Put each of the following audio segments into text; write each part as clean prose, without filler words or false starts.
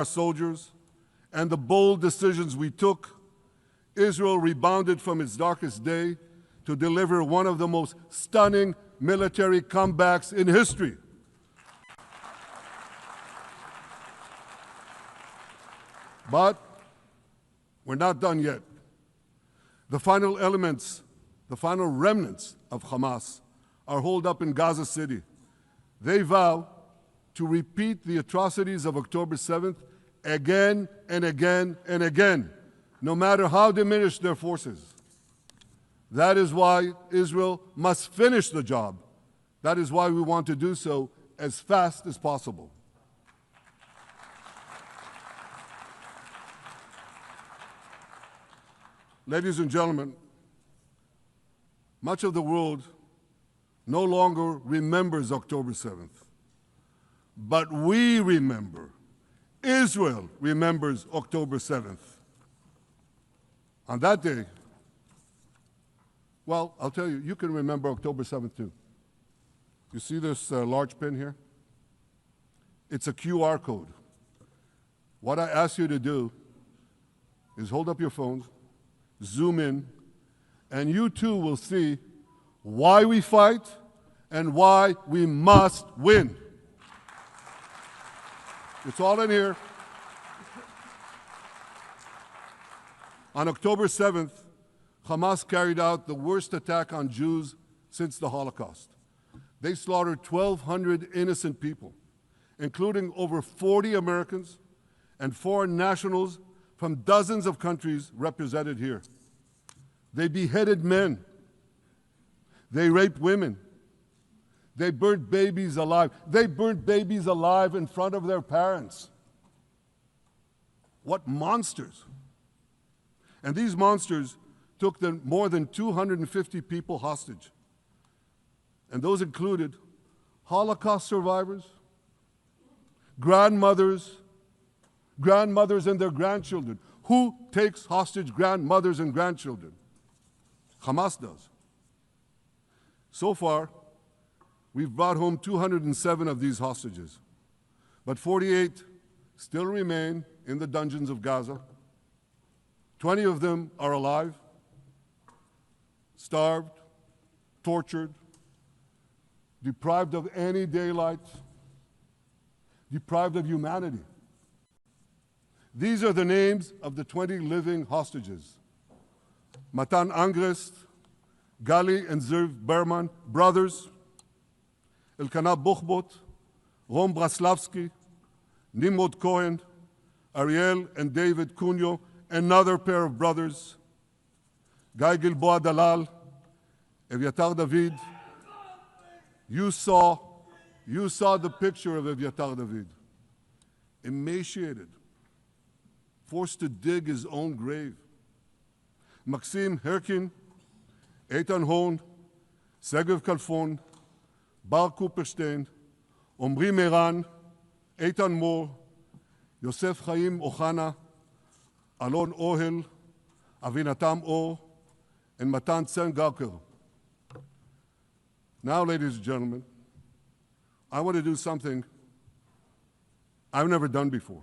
our soldiers and the bold decisions we took, Israel rebounded from its darkest day to deliver one of the most stunning military comebacks in history. But we're not done yet. The final remnants of Hamas are holed up in Gaza City. They vow to repeat the atrocities of October 7th again and again and again, no matter how diminished their forces. That is why Israel must finish the job. That is why we want to do so as fast as possible. Ladies and gentlemen, much of the world no longer remembers October 7th, but we remember. Israel remembers October 7th. On that day, well, I'll tell you, you can remember October 7th too. You see this large pin here? It's a QR code. What I ask you to do is hold up your phones, zoom in, and you too will see why we fight and why we must win. It's all in here. On October 7th, Hamas carried out the worst attack on Jews since the Holocaust. They slaughtered 1,200 innocent people, including over 40 Americans and foreign nationals from dozens of countries represented here. They beheaded men. They raped women. They burnt babies alive. They burnt babies alive in front of their parents. What monsters. And these monsters took more than 250 people hostage. And those included Holocaust survivors, grandmothers and their grandchildren. Who takes hostage grandmothers and grandchildren? Hamas does. So far, we've brought home 207 of these hostages, but 48 still remain in the dungeons of Gaza. 20 of them are alive, starved, tortured, deprived of any daylight, deprived of humanity. These are the names of the 20 living hostages. Matan Angrest, Gali and Zerv Berman, brothers, Elkanah Buchbot, Rom Braslavsky, Nimrod Cohen, Ariel and David Cunyo, another pair of brothers, Guy Gilboa Dalal, Eviatar David. You saw the picture of Eviatar David, emaciated, forced to dig his own grave. Maxim Herkin, Eitan Horn, Segev Kalfon, Bar Kupperstein, Omri Meran, Eitan Moore, Yosef Chaim Ochana, Alon Ohel, Avinatam Or, and Matan Tsengarker. Now, ladies and gentlemen, I want to do something I've never done before.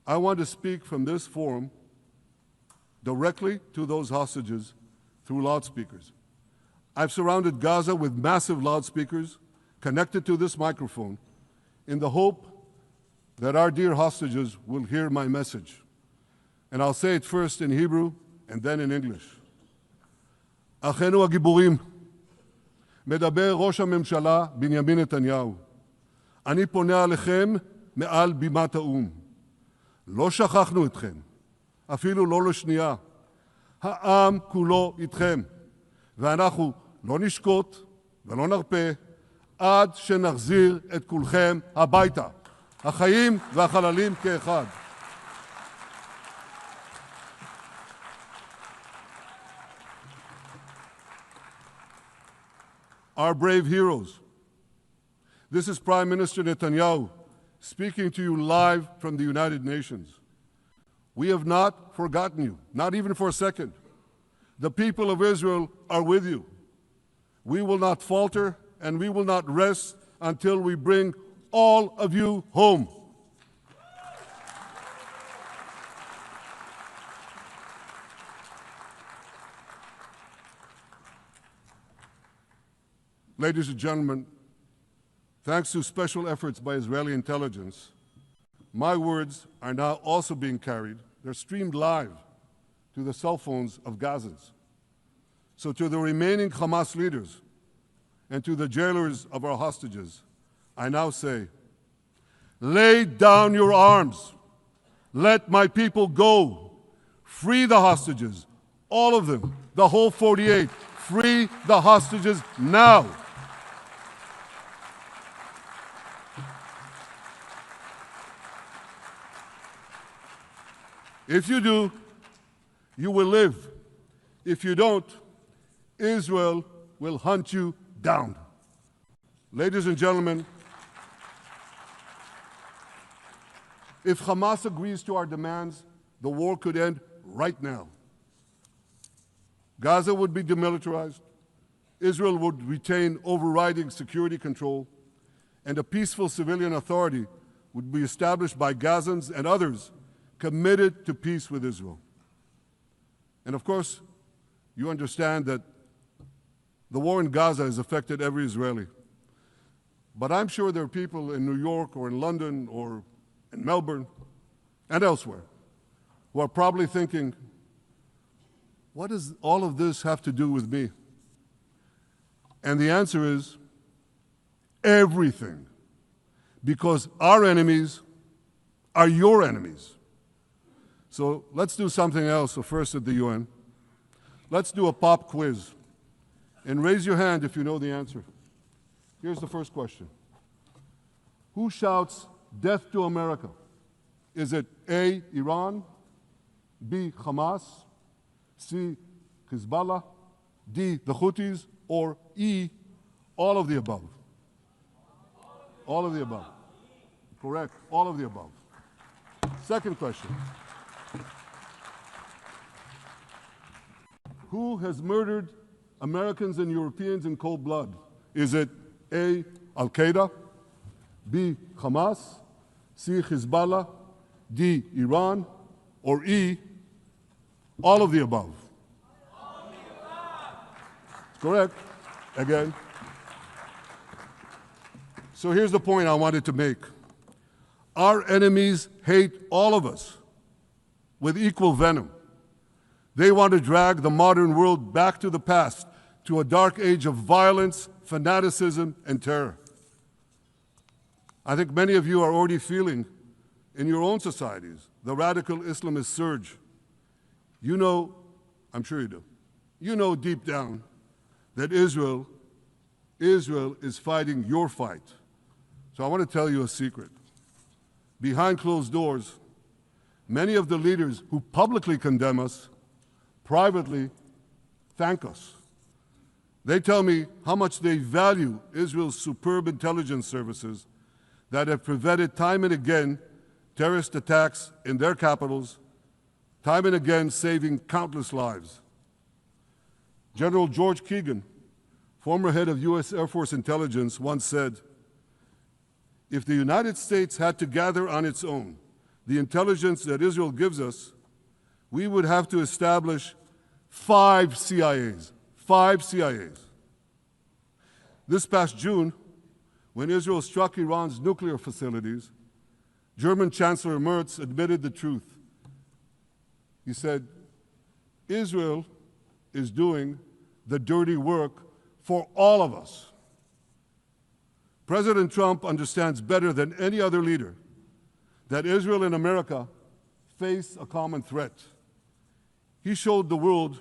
I want to speak from this forum directly to those hostages through loudspeakers. I've surrounded Gaza with massive loudspeakers connected to this microphone in the hope that our dear hostages will hear my message. And I'll say it first in Hebrew and then in English. אחינו הגיבורים, מדבר ראש הממשלה בנימין נתניהו. אני פונה עליכם מעל בימת האו"ם. לא שכחנו אתכם, אפילו לא לשנייה. העם כולו איתכם, ואנחנו לא נשקוט ולא נרפה עד שנחזיר את כולכם הביתה, החיים והחללים כאחד. Our brave heroes. This is Prime Minister Netanyahu speaking to you live from the United Nations. We have not forgotten you, not even for a second. The people of Israel are with you. We will not falter and we will not rest until we bring all of you home. Ladies and gentlemen, thanks to special efforts by Israeli intelligence, my words are now also being carried. They're streamed live to the cell phones of Gazans. So to the remaining Hamas leaders and to the jailers of our hostages, I now say, lay down your arms. Let my people go. Free the hostages, all of them, the whole 48. Free the hostages now. If you do, you will live. If you don't, Israel will hunt you down. Ladies and gentlemen, if Hamas agrees to our demands, the war could end right now. Gaza would be demilitarized, Israel would retain overriding security control, and a peaceful civilian authority would be established by Gazans and others committed to peace with Israel. And of course, you understand that the war in Gaza has affected every Israeli. But I'm sure there are people in New York or in London or in Melbourne and elsewhere who are probably thinking, what does all of this have to do with me? And the answer is everything. Because our enemies are your enemies. So let's do something else. So first at the UN, let's do a pop quiz. And raise your hand if you know the answer. Here's the first question. Who shouts death to America? Is it A, Iran, B, Hamas, C, Hezbollah, D, the Houthis, or E, all of the above? All of the above. Correct, all of the above. Second question. Who has murdered Americans and Europeans in cold blood? Is it A, Al-Qaeda, B, Hamas, C, Hezbollah, D, Iran, or E, all of the above? All of the above. Correct. Again. So here's the point I wanted to make. Our enemies hate all of us with equal venom. They want to drag the modern world back to the past, to a dark age of violence, fanaticism, and terror. I think many of you are already feeling in your own societies the radical Islamist surge. You know, I'm sure you do, you know deep down that Israel is fighting your fight. So I want to tell you a secret. Behind closed doors, many of the leaders who publicly condemn us privately thank us. They tell me how much they value Israel's superb intelligence services that have prevented time and again terrorist attacks in their capitals, time and again saving countless lives. General George Keegan, former head of U.S. Air Force intelligence, once said, if the United States had to gather on its own the intelligence that Israel gives us, we would have to establish 5 CIAs. 5 CIAs. This past June, when Israel struck Iran's nuclear facilities, German Chancellor Merz admitted the truth. He said, Israel is doing the dirty work for all of us. President Trump understands better than any other leader that Israel and America face a common threat. He showed the world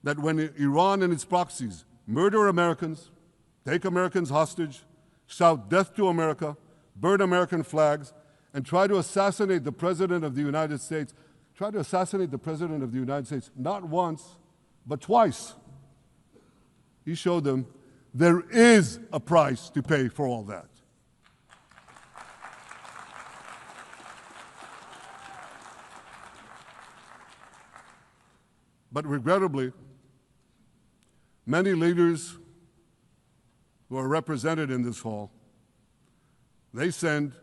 that when Iran and its proxies murder Americans, take Americans hostage, shout death to America, burn American flags, and try to assassinate the President of the United States, not once, but twice. He showed them there is a price to pay for all that. But regrettably, many leaders who are represented in this hall, they send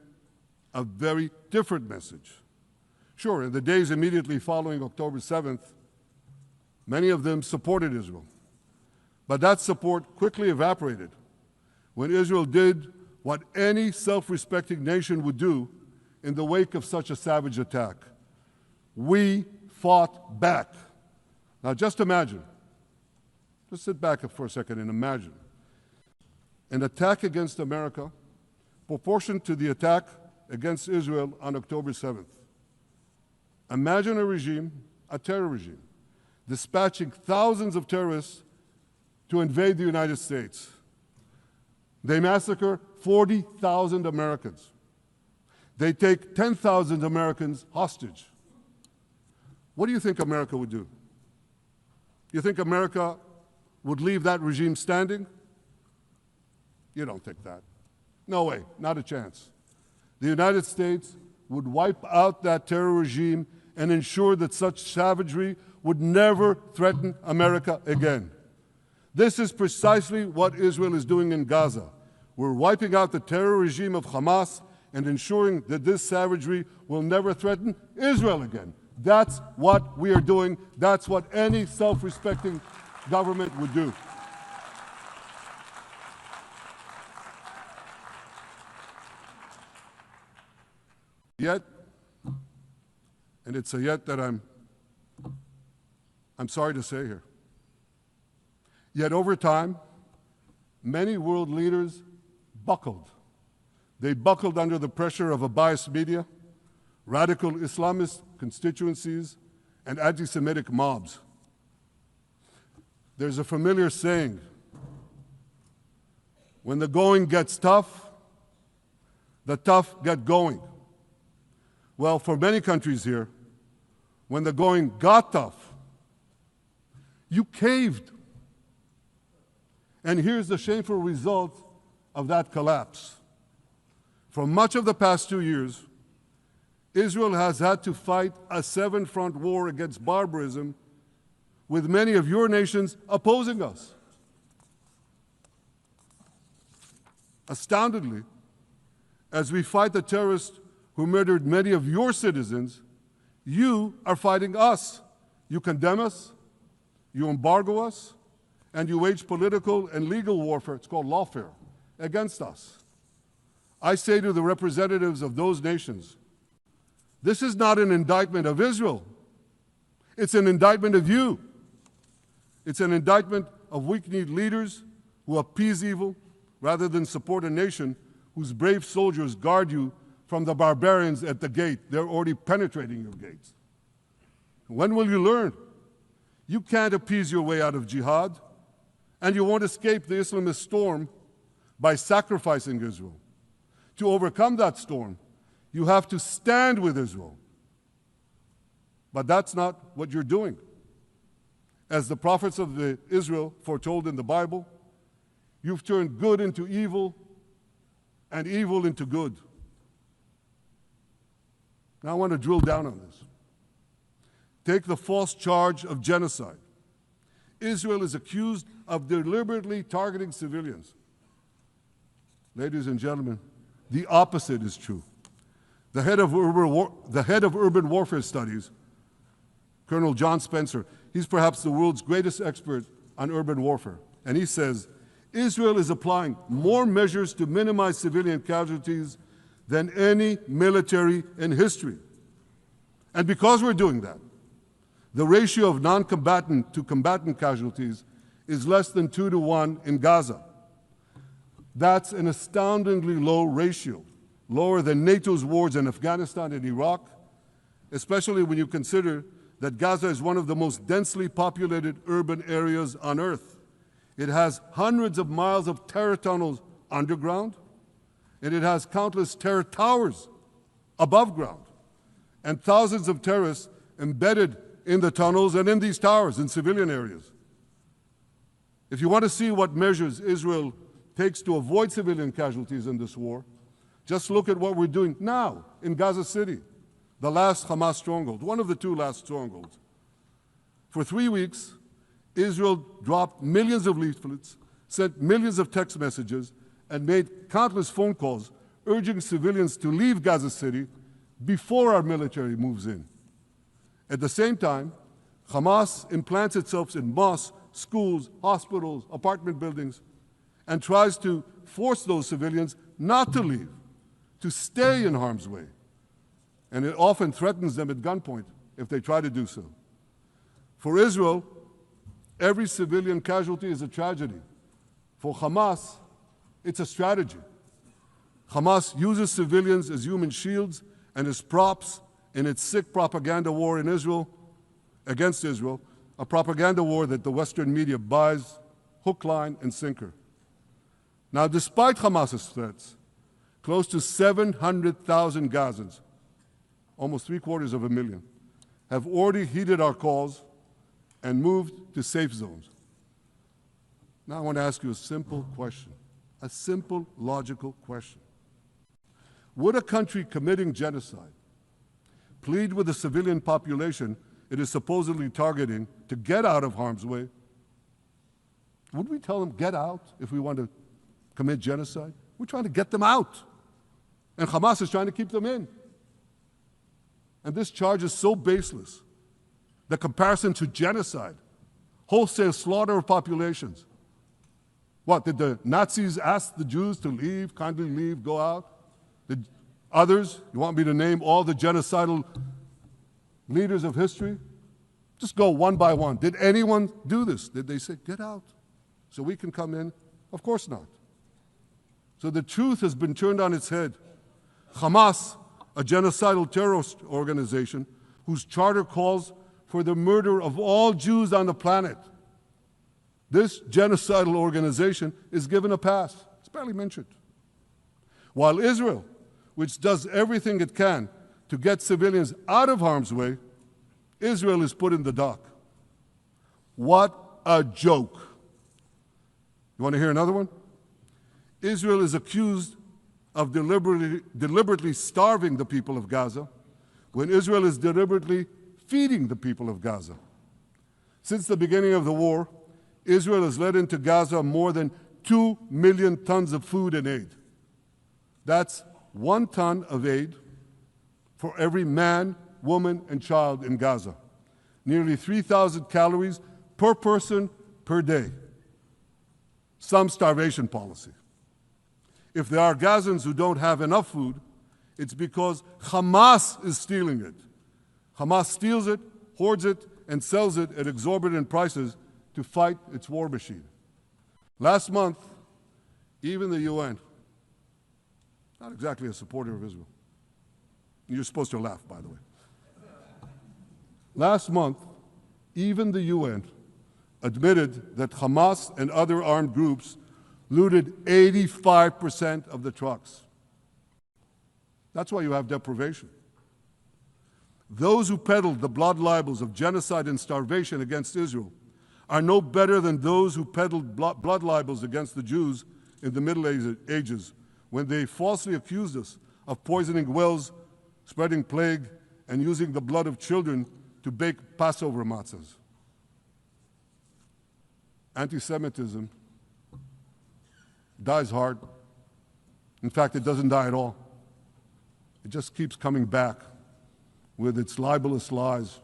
a very different message. Sure, in the days immediately following October 7th, many of them supported Israel. But that support quickly evaporated when Israel did what any self-respecting nation would do in the wake of such a savage attack. We fought back. Now just imagine, just sit back for a second and imagine an attack against America proportioned to the attack against Israel on October 7th. Imagine a regime, a terror regime, dispatching thousands of terrorists to invade the United States. They massacre 40,000 Americans. They take 10,000 Americans hostage. What do you think America would do? You think America would leave that regime standing? You don't think that. No way, not a chance. The United States would wipe out that terror regime and ensure that such savagery would never threaten America again. This is precisely what Israel is doing in Gaza. We're wiping out the terror regime of Hamas and ensuring that this savagery will never threaten Israel again. That's what we are doing. That's what any self-respecting government would do. Yet, and it's a yet that I'm sorry to say here, yet over time, many world leaders buckled. They buckled under the pressure of a biased media, radical Islamist constituencies, and anti-Semitic mobs. There's a familiar saying, when the going gets tough, the tough get going. Well, for many countries here, when the going got tough, you caved. And here's the shameful result of that collapse. For much of the past 2 years, Israel has had to fight a seven-front war against barbarism with many of your nations opposing us. Astoundingly, as we fight the terrorists who murdered many of your citizens, you are fighting us. You condemn us, you embargo us, and you wage political and legal warfare, it's called lawfare, against us. I say to the representatives of those nations, this is not an indictment of Israel. It's an indictment of you. It's an indictment of weak-kneed leaders who appease evil rather than support a nation whose brave soldiers guard you from the barbarians at the gate. They're already penetrating your gates. When will you learn? You can't appease your way out of jihad, and you won't escape the Islamist storm by sacrificing Israel. To overcome that storm, you have to stand with Israel. But that's not what you're doing. As the prophets of Israel foretold in the Bible, you've turned good into evil and evil into good. Now I want to drill down on this. Take the false charge of genocide. Israel is accused of deliberately targeting civilians. Ladies and gentlemen, the opposite is true. The head of urban warfare studies, Colonel John Spencer, he's perhaps the world's greatest expert on urban warfare. And he says, Israel is applying more measures to minimize civilian casualties than any military in history. And because we're doing that, the ratio of non-combatant to combatant casualties is less than 2-to-1 in Gaza. That's an astoundingly low ratio, lower than NATO's wars in Afghanistan and Iraq, especially when you consider that Gaza is one of the most densely populated urban areas on Earth. It has hundreds of miles of terror tunnels underground, and it has countless terror towers above ground, and thousands of terrorists embedded in the tunnels and in these towers in civilian areas. If you want to see what measures Israel takes to avoid civilian casualties in this war, just look at what we're doing now in Gaza City, the last Hamas stronghold, one of the two last strongholds. For 3 weeks, Israel dropped millions of leaflets, sent millions of text messages, and made countless phone calls urging civilians to leave Gaza City before our military moves in. At the same time, Hamas implants itself in mosques schools, hospitals, apartment buildings, and tries to force those civilians not to leave, to stay in harm's way. And it often threatens them at gunpoint if they try to do so. For Israel, every civilian casualty is a tragedy. For Hamas, it's a strategy. Hamas uses civilians as human shields and as props in its sick propaganda war in Israel, against Israel, a propaganda war that the Western media buys hook, line, and sinker. Now, despite Hamas's threats, close to 700,000 Gazans, almost 750,000, have already heeded our calls and moved to safe zones. Now I want to ask you a simple question, a simple, logical question. Would a country committing genocide plead with the civilian population it is supposedly targeting to get out of harm's way? Would we tell them, get out, if we want to commit genocide? We're trying to get them out. And Hamas is trying to keep them in. And this charge is so baseless. The comparison to genocide, wholesale slaughter of populations. What, did the Nazis ask the Jews to leave, kindly leave, go out? Did others, you want me to name all the genocidal leaders of history? Just go one by one. Did anyone do this? Did they say, get out so we can come in? Of course not. So the truth has been turned on its head. Hamas, a genocidal terrorist organization whose charter calls for the murder of all Jews on the planet. This genocidal organization is given a pass. It's barely mentioned. While Israel, which does everything it can to get civilians out of harm's way, Israel is put in the dock. What a joke. You want to hear another one? Israel is accused of deliberately starving the people of Gaza when Israel is deliberately feeding the people of Gaza. Since the beginning of the war, Israel has let into Gaza more than 2 million tons of food and aid. That's 1 ton of aid for every man, woman, and child in Gaza. Nearly 3,000 calories per person per day. Some starvation policy. If there are Gazans who don't have enough food, it's because Hamas is stealing it. Hamas steals it, hoards it, and sells it at exorbitant prices to fight its war machine. Last month, even the UN, not exactly a supporter of Israel. You're supposed to laugh, by the way. Last month, even the UN admitted that Hamas and other armed groups looted 85% of the trucks. That's why you have deprivation. Those who peddled the blood libels of genocide and starvation against Israel are no better than those who peddled blood libels against the Jews in the Middle Ages when they falsely accused us of poisoning wells, spreading plague, and using the blood of children to bake Passover matzahs. Anti-Semitism dies hard. In fact, it doesn't die at all. It just keeps coming back with its libelous lies,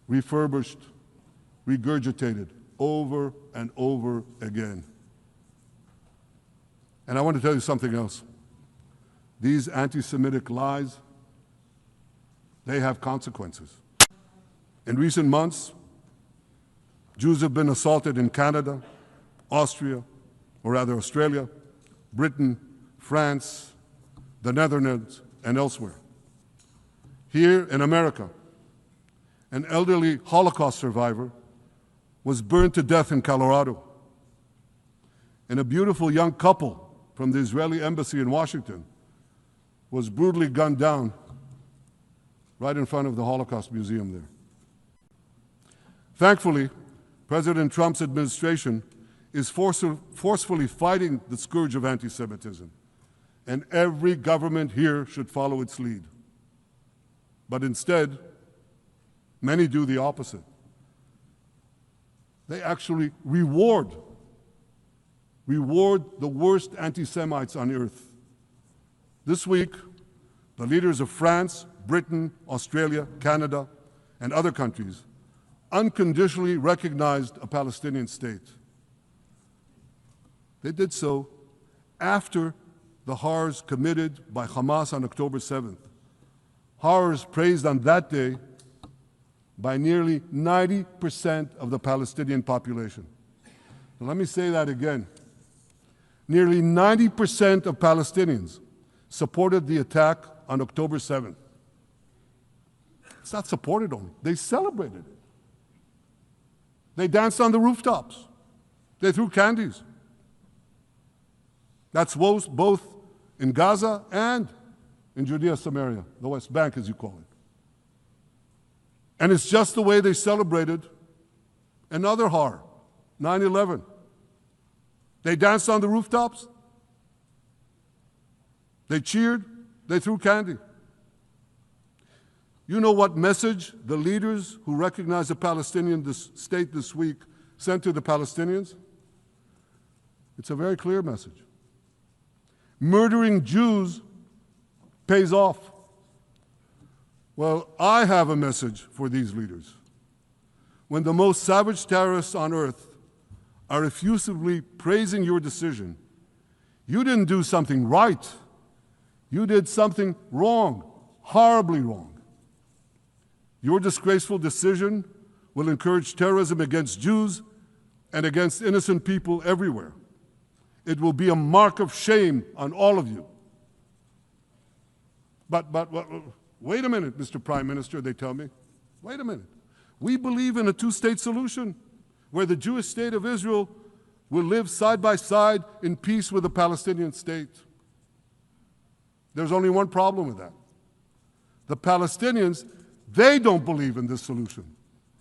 refurbished, regurgitated over and over again. And I want to tell you something else. These anti-Semitic lies, they have consequences. In recent months, Jews have been assaulted in Canada, Australia, Britain, France, the Netherlands, and elsewhere. Here in America, an elderly Holocaust survivor was burned to death in Colorado. And a beautiful young couple from the Israeli embassy in Washington was brutally gunned down right in front of the Holocaust Museum there. Thankfully, President Trump's administration is forcefully fighting the scourge of anti-Semitism, and every government here should follow its lead. But instead, many do the opposite. They actually reward the worst anti-Semites on earth. This week, the leaders of France, Britain, Australia, Canada, and other countries unconditionally recognized a Palestinian state. They did so after the horrors committed by Hamas on October 7th. Horrors praised on that day by nearly 90% of the Palestinian population. Now, let me say that again. Nearly 90% of Palestinians supported the attack on October 7th. It's not supported only, they celebrated it. They danced on the rooftops. They threw candies. That's both in Gaza and in Judea, Samaria, the West Bank, as you call it. And it's just the way they celebrated another horror, 9/11. They danced on the rooftops. They cheered. They threw candy. You know what message the leaders who recognize a Palestinian state this week sent to the Palestinians? It's a very clear message. Murdering Jews pays off. Well, I have a message for these leaders. When the most savage terrorists on earth are effusively praising your decision, you didn't do something right. You did something wrong, horribly wrong. Your disgraceful decision will encourage terrorism against Jews and against innocent people everywhere. It will be a mark of shame on all of you. But wait a minute, Mr. Prime Minister, they tell me. Wait a minute. We believe in a two-state solution where the Jewish state of Israel will live side by side in peace with the Palestinian state. There's only one problem with that. The Palestinians, they don't believe in this solution.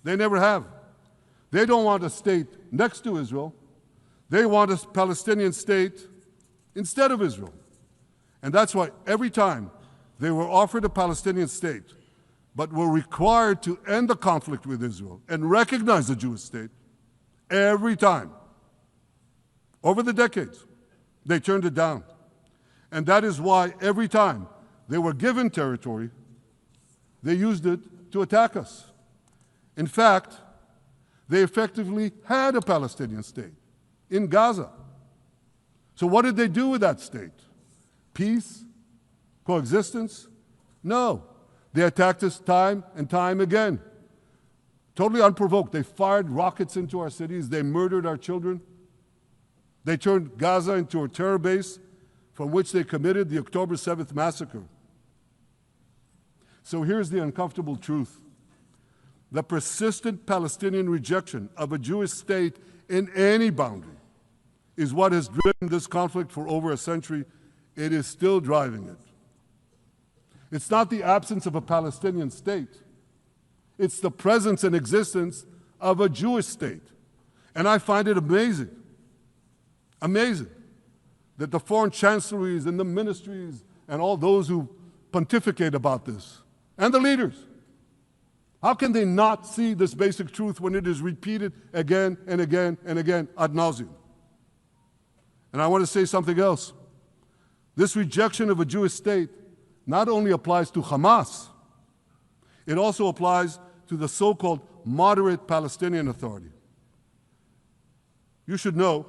They never have. They don't want a state next to Israel. They want a Palestinian state instead of Israel. And that's why every time they were offered a Palestinian state, but were required to end the conflict with Israel and recognize the Jewish state, every time, over the decades, they turned it down. And that is why every time they were given territory, they used it to attack us. In fact, they effectively had a Palestinian state in Gaza. So what did they do with that state? Peace? Coexistence? No. They attacked us time and time again. Totally unprovoked. They fired rockets into our cities. They murdered our children. They turned Gaza into a terror base from which they committed the October 7th massacre. So here's the uncomfortable truth. The persistent Palestinian rejection of a Jewish state in any boundary is what has driven this conflict for over a century. It is still driving it. It's not the absence of a Palestinian state. It's the presence and existence of a Jewish state. And I find it amazing, that the foreign chancelleries and the ministries and all those who pontificate about this, and the leaders, how can they not see this basic truth when it is repeated again and again and again ad nauseum? And I want to say something else. This rejection of a Jewish state not only applies to Hamas, it also applies to the so-called moderate Palestinian Authority. You should know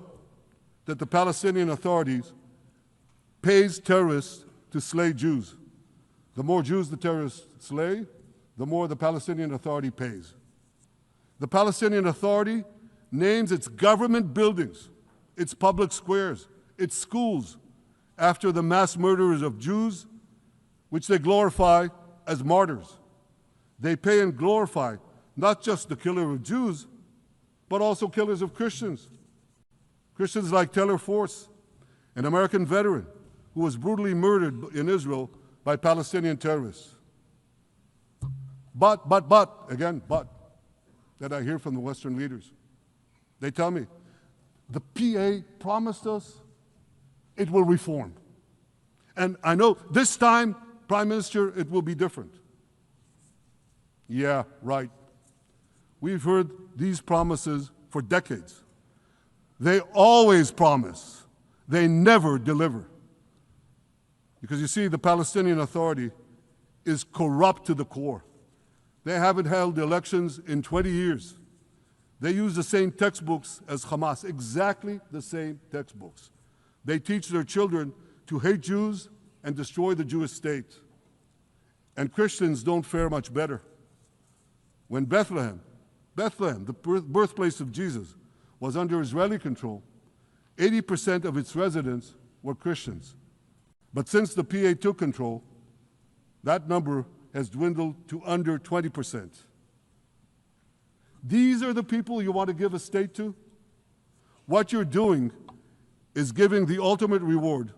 that the Palestinian authorities pays terrorists to slay Jews. The more Jews the terrorists slay, the more the Palestinian Authority pays. The Palestinian Authority names its government buildings, its public squares, its schools, after the mass murderers of Jews, which they glorify as martyrs. They pay and glorify not just the killer of Jews, but also killers of Christians. Christians like Taylor Force, an American veteran who was brutally murdered in Israel by Palestinian terrorists. But, that I hear from the Western leaders. They tell me, the PA promised us it will reform. And I know this time, Prime Minister, it will be different. Yeah, right. We've heard these promises for decades. They always promise. They never deliver. Because you see, the Palestinian Authority is corrupt to the core. They haven't held elections in 20 years. They use the same textbooks as Hamas, exactly the same textbooks. They teach their children to hate Jews and destroy the Jewish state. And Christians don't fare much better. When Bethlehem, the birthplace of Jesus, was under Israeli control, 80% of its residents were Christians. But since the PA took control, that number has dwindled to under 20%. These are the people you want to give a state to? What you're doing is giving the ultimate reward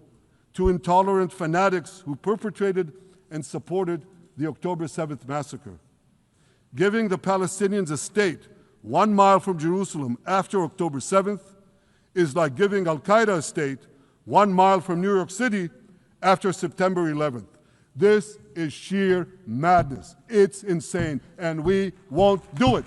to intolerant fanatics who perpetrated and supported the October 7th massacre. Giving the Palestinians a state 1 mile from Jerusalem after October 7th is like giving Al-Qaeda a state 1 mile from New York City after September 11th. This is sheer madness. It's insane, and we won't do it.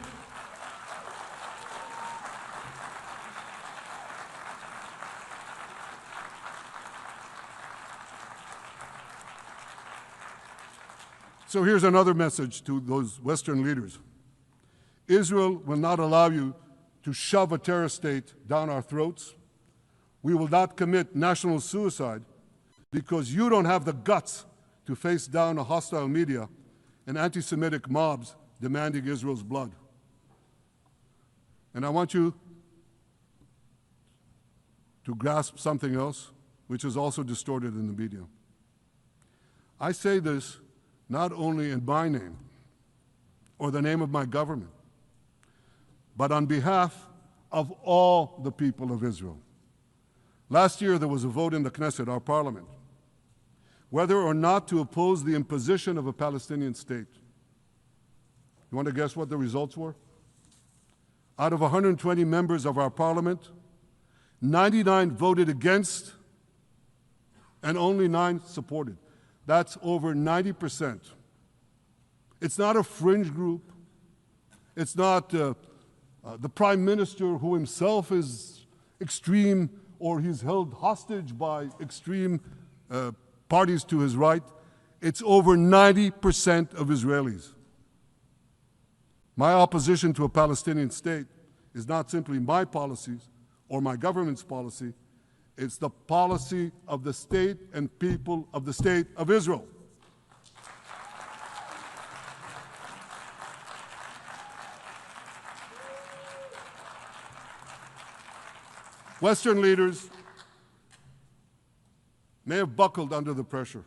So here's another message to those Western leaders. Israel will not allow you to shove a terror state down our throats. We will not commit national suicide because you don't have the guts to face down a hostile media and anti-Semitic mobs demanding Israel's blood. And I want you to grasp something else, which is also distorted in the media. I say this not only in my name or the name of my government, but on behalf of all the people of Israel. Last year, there was a vote in the Knesset, our parliament, whether or not to oppose the imposition of a Palestinian state. You want to guess what the results were? Out of 120 members of our parliament, 99 voted against and only 9 supported. That's over 90%. It's not a fringe group. It's not the prime minister who himself is extreme or he's held hostage by extreme parties to his right. It's over 90% of Israelis. My opposition to a Palestinian state is not simply my policies or my government's policy. It's the policy of the state and people of the state of Israel. Western leaders may have buckled under the pressure.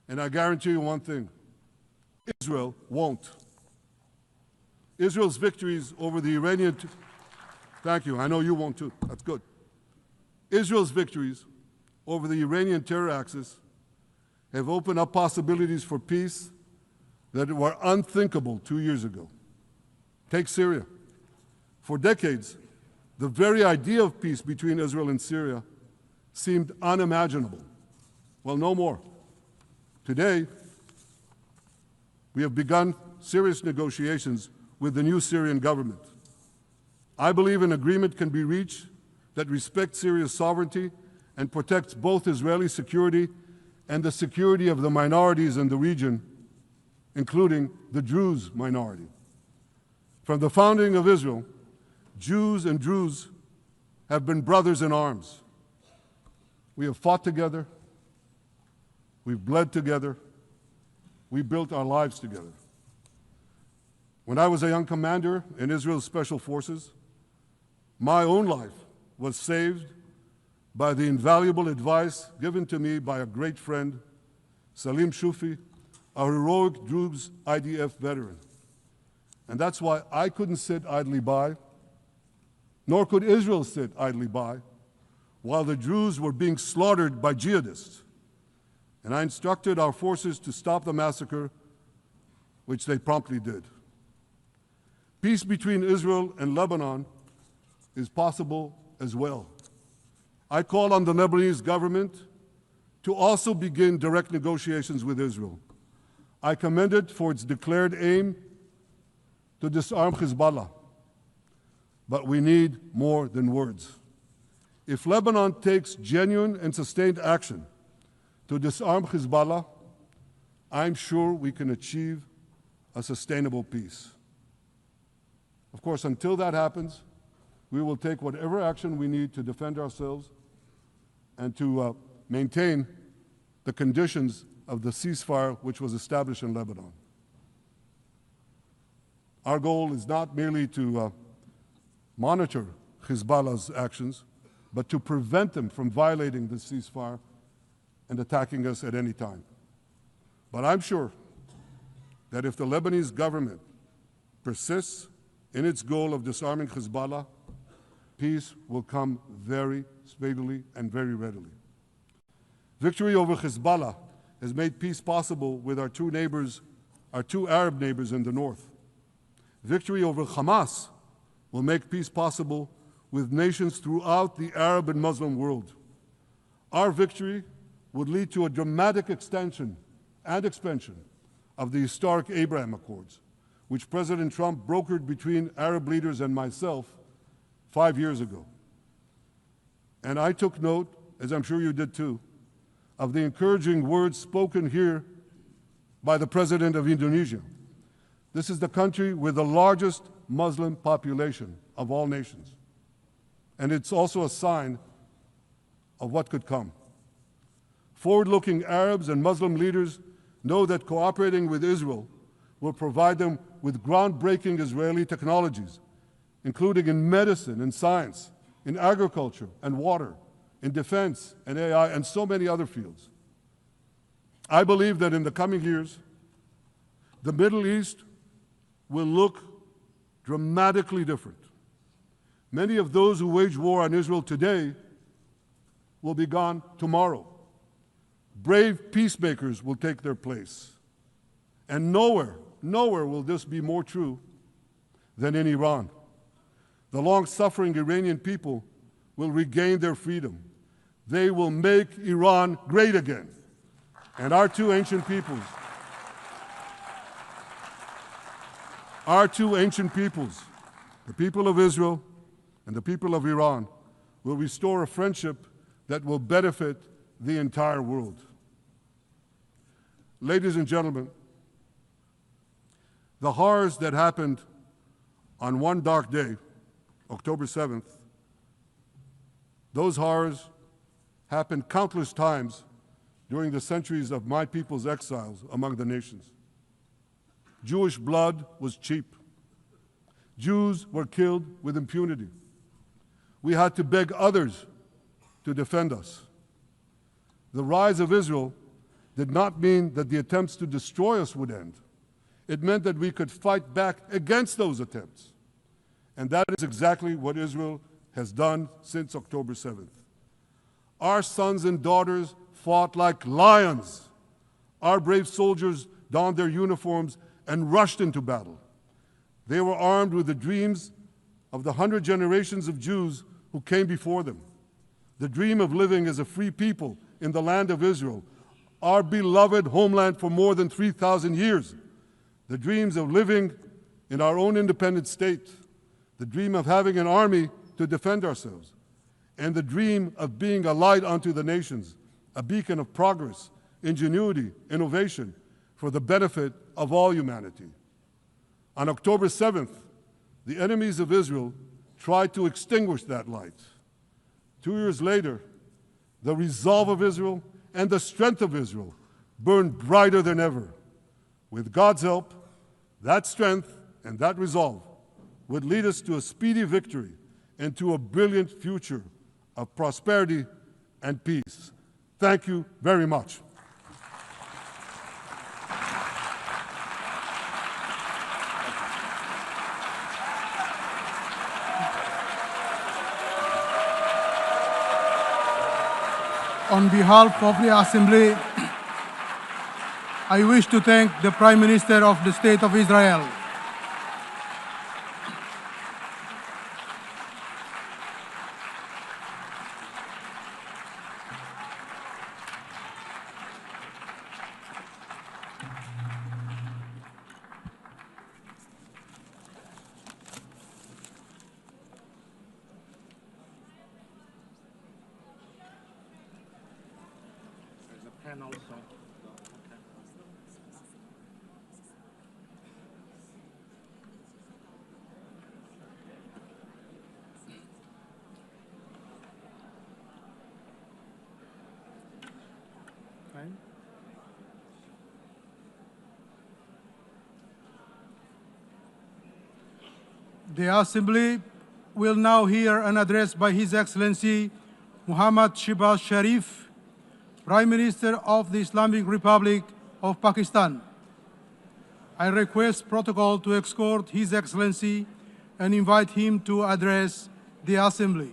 And I guarantee you one thing, Israel won't. Israel's victories over the Iranian... Thank you, I know you won't too, that's good. Israel's victories over the Iranian terror axis have opened up possibilities for peace that were unthinkable 2 years ago. Take Syria. For decades, the very idea of peace between Israel and Syria seemed unimaginable. Well, no more. Today, we have begun serious negotiations with the new Syrian government. I believe an agreement can be reached that respects Syria's sovereignty and protects both Israeli security and the security of the minorities in the region, including the Druze minority. From the founding of Israel, Jews and Druze have been brothers in arms. We have fought together, we've bled together, we built our lives together. When I was a young commander in Israel's Special Forces, my own life was saved by the invaluable advice given to me by a great friend, Salim Shufi, a heroic Druze IDF veteran. And that's why I couldn't sit idly by, nor could Israel sit idly by, while the Druze were being slaughtered by jihadists. And I instructed our forces to stop the massacre, which they promptly did. Peace between Israel and Lebanon is possible as well. I call on the Lebanese government to also begin direct negotiations with Israel. I commend it for its declared aim to disarm Hezbollah. But we need more than words. If Lebanon takes genuine and sustained action to disarm Hezbollah, I'm sure we can achieve a sustainable peace. Of course, until that happens, we will take whatever action we need to defend ourselves and to maintain the conditions of the ceasefire which was established in Lebanon. Our goal is not merely to monitor Hezbollah's actions, but to prevent them from violating the ceasefire and attacking us at any time. But I'm sure that if the Lebanese government persists in its goal of disarming Hezbollah, peace will come very speedily and very readily. Victory over Hezbollah has made peace possible with our two Arab neighbors in the north. Victory over Hamas will make peace possible with nations throughout the Arab and Muslim world. Our victory would lead to a dramatic extension and expansion of the historic Abraham Accords, which President Trump brokered between Arab leaders and myself 5 years ago. And I took note, as I'm sure you did too, of the encouraging words spoken here by the President of Indonesia. This is the country with the largest Muslim population of all nations. And it's also a sign of what could come. Forward-looking Arabs and Muslim leaders know that cooperating with Israel will provide them with groundbreaking Israeli technologies, including in medicine and science, in agriculture and water, in defense and AI, and so many other fields. I believe that in the coming years, the Middle East will look dramatically different. Many of those who wage war on Israel today will be gone tomorrow. Brave peacemakers will take their place. And nowhere will this be more true than in Iran. The long-suffering Iranian people will regain their freedom. They will make Iran great again. And our two ancient peoples, the people of Israel and the people of Iran, will restore a friendship that will benefit the entire world. Ladies and gentlemen, the horrors that happened on one dark day, October 7th, those horrors happened countless times during the centuries of my people's exiles among the nations. Jewish blood was cheap. Jews were killed with impunity. We had to beg others to defend us. The rise of Israel did not mean that the attempts to destroy us would end. It meant that we could fight back against those attempts. And that is exactly what Israel has done since October 7th. Our sons and daughters fought like lions. Our brave soldiers donned their uniforms and rushed into battle. They were armed with the dreams of the 100 generations of Jews who came before them. The dream of living as a free people in the land of Israel, our beloved homeland for more than 3,000 years. The dreams of living in our own independent state. The dream of having an army to defend ourselves. And the dream of being a light unto the nations, a beacon of progress, ingenuity, innovation, for the benefit of all humanity. On October 7th, the enemies of Israel tried to extinguish that light. 2 years later, the resolve of Israel and the strength of Israel burned brighter than ever. With God's help, that strength and that resolve would lead us to a speedy victory and to a brilliant future of prosperity and peace. Thank you very much. On behalf of the Assembly, I wish to thank the Prime Minister of the State of Israel. The Assembly will now hear an address by His Excellency Muhammad Shehbaz Sharif, Prime Minister of the Islamic Republic of Pakistan. I request protocol to escort His Excellency and invite him to address the Assembly.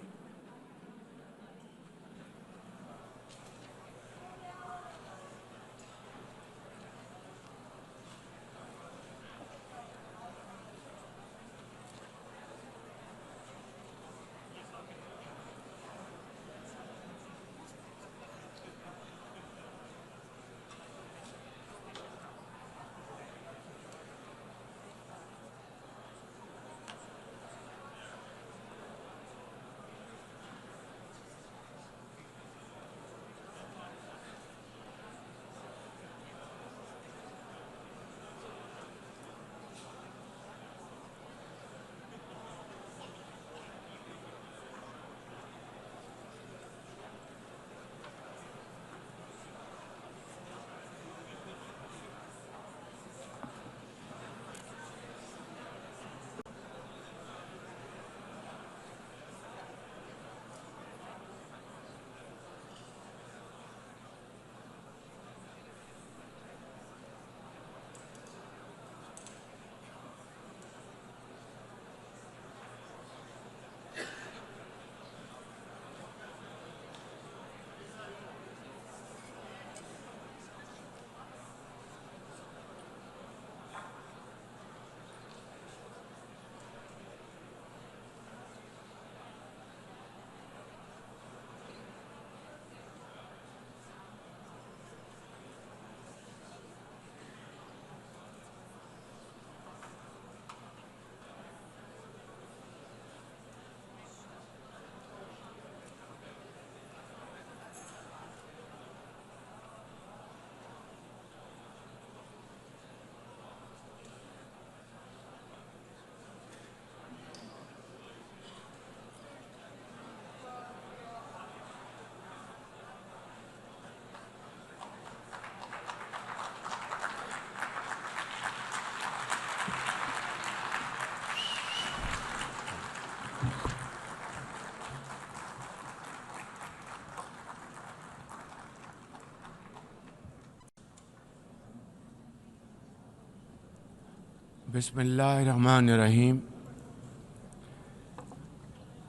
Bismillahirrahmanirrahim.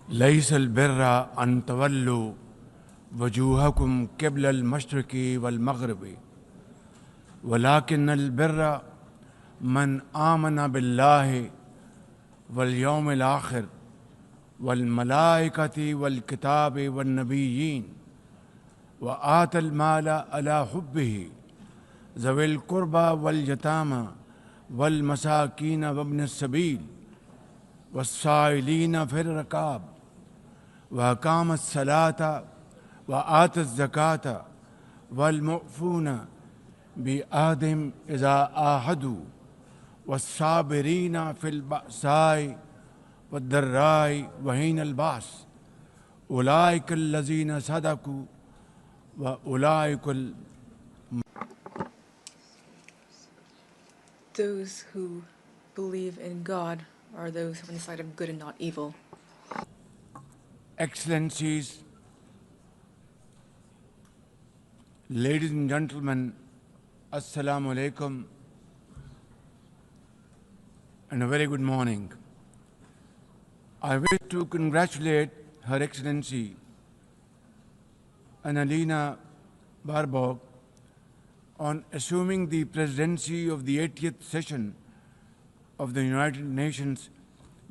ليس البر أن تولوا وجوهكم قبل المشرق والمغرب ولكن البر من آمن بالله واليوم الآخر والملائكة والكتاب والنبيين وآتى المال على حبه ذوي القربى واليتامى والمساكين وابن السبيل والسائلين في الرقاب وأقام الصلاة وآتى الزكاة والمؤفون بعهدهم إذا عاهدوا والصابرين في البأساء والضراء وحين البأس أولئك الذين صدقوا وأولئك Those who believe in God are those who are on the side of good and not evil. Excellencies, ladies and gentlemen, Assalamu alaikum and a very good morning. I wish to congratulate Her Excellency Annalena Baerbock on assuming the presidency of the 80th session of the United Nations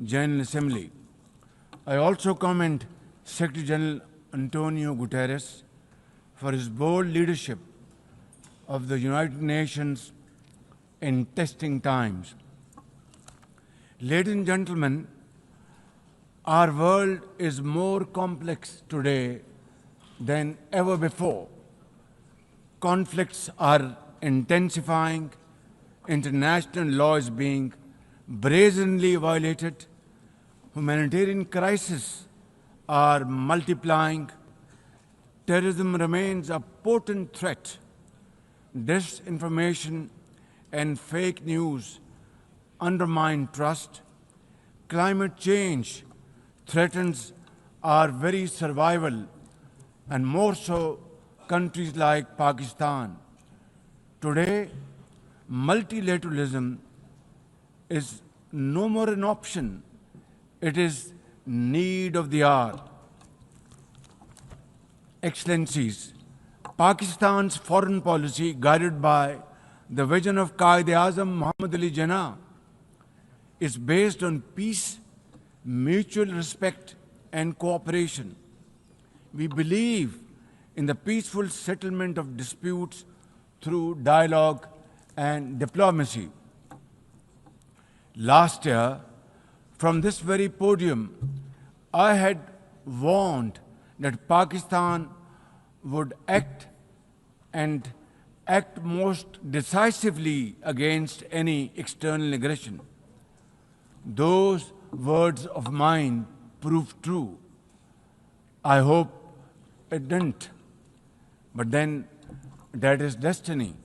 General Assembly. I also commend Secretary General Antonio Guterres for his bold leadership of the United Nations in testing times. Ladies and gentlemen, our world is more complex today than ever before. Conflicts are intensifying, international law is being brazenly violated, humanitarian crises are multiplying, terrorism remains a potent threat, disinformation and fake news undermine trust, climate change threatens our very survival, and more so countries like Pakistan. Today, multilateralism is no more an option. It is need of the hour. Excellencies, Pakistan's foreign policy, guided by the vision of Quaid-e-Azam Muhammad Ali Jinnah, is based on peace, mutual respect, and cooperation. We believe in the peaceful settlement of disputes through dialogue and diplomacy. Last year, from this very podium, I had warned that Pakistan would act most decisively against any external aggression. Those words of mine proved true. I hope it didn't. But then that is destiny.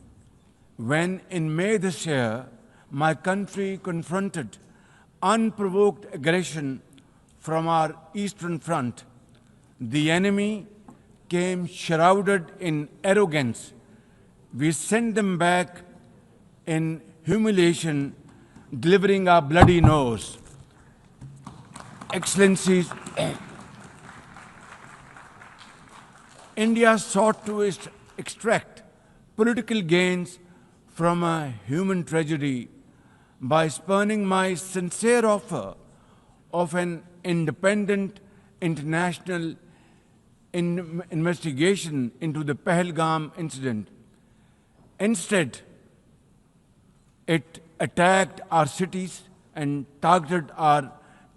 When in May this year, my country confronted unprovoked aggression from our eastern front, the enemy came shrouded in arrogance. We sent them back in humiliation, delivering our bloody nose. Excellencies, India sought to extract political gains from a human tragedy by spurning my sincere offer of an independent international investigation into the Pahalgam incident. Instead, it attacked our cities and targeted our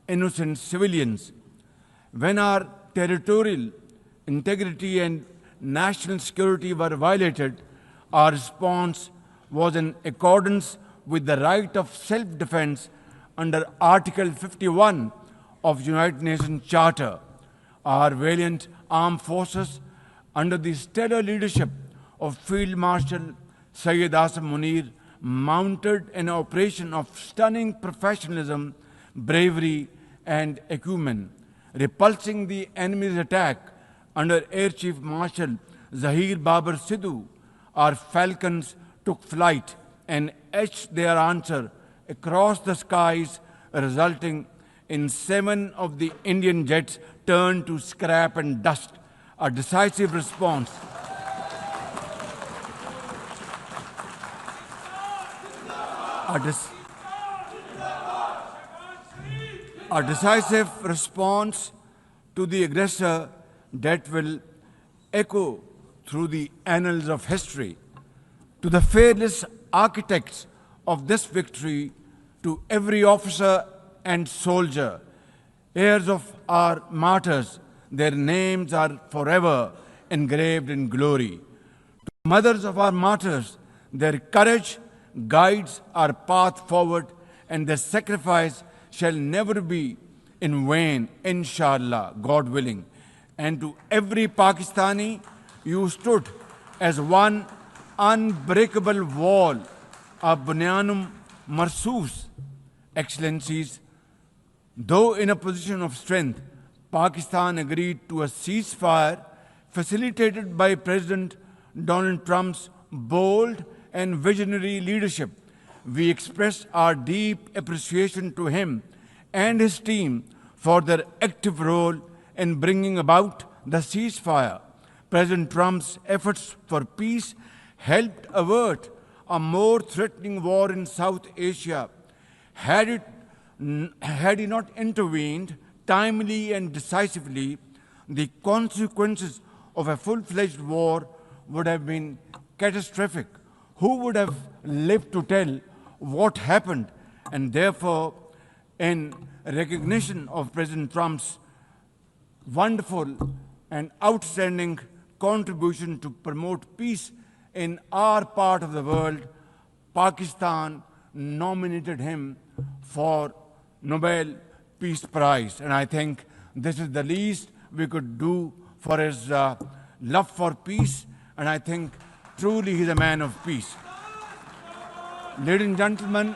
innocent civilians. When our territorial integrity and national security were violated, our response was in accordance with the right of self-defense under Article 51 of United Nations Charter. Our valiant armed forces, under the stellar leadership of Field Marshal Syed Asim Munir, mounted an operation of stunning professionalism, bravery, and acumen, repulsing the enemy's attack under Air Chief Marshal Zahir Babar Sidhu. Our falcons took flight and etched their answer across the skies, resulting in 7 of the Indian jets turned to scrap and dust. A decisive response. A decisive response to the aggressor that will echo through the annals of history. To the fearless architects of this victory, to every officer and soldier, heirs of our martyrs, their names are forever engraved in glory. To mothers of our martyrs, their courage guides our path forward, and their sacrifice shall never be in vain, inshallah, God willing. And to every Pakistani, you stood as one unbreakable wall, a bunyanum marsus. Excellencies, though in a position of strength, Pakistan agreed to a ceasefire facilitated by President Donald Trump's bold and visionary leadership. We express our deep appreciation to him and his team for their active role in bringing about the ceasefire. President Trump's efforts for peace helped avert a more threatening war in South Asia. Had he not intervened timely and decisively, the consequences of a full-fledged war would have been catastrophic. Who would have lived to tell what happened? And therefore, in recognition of President Trump's wonderful and outstanding contribution to promote peace in our part of the world, Pakistan nominated him for Nobel Peace Prize. And I think this is the least we could do for his love for peace. And I think truly he's a man of peace. Ladies and gentlemen,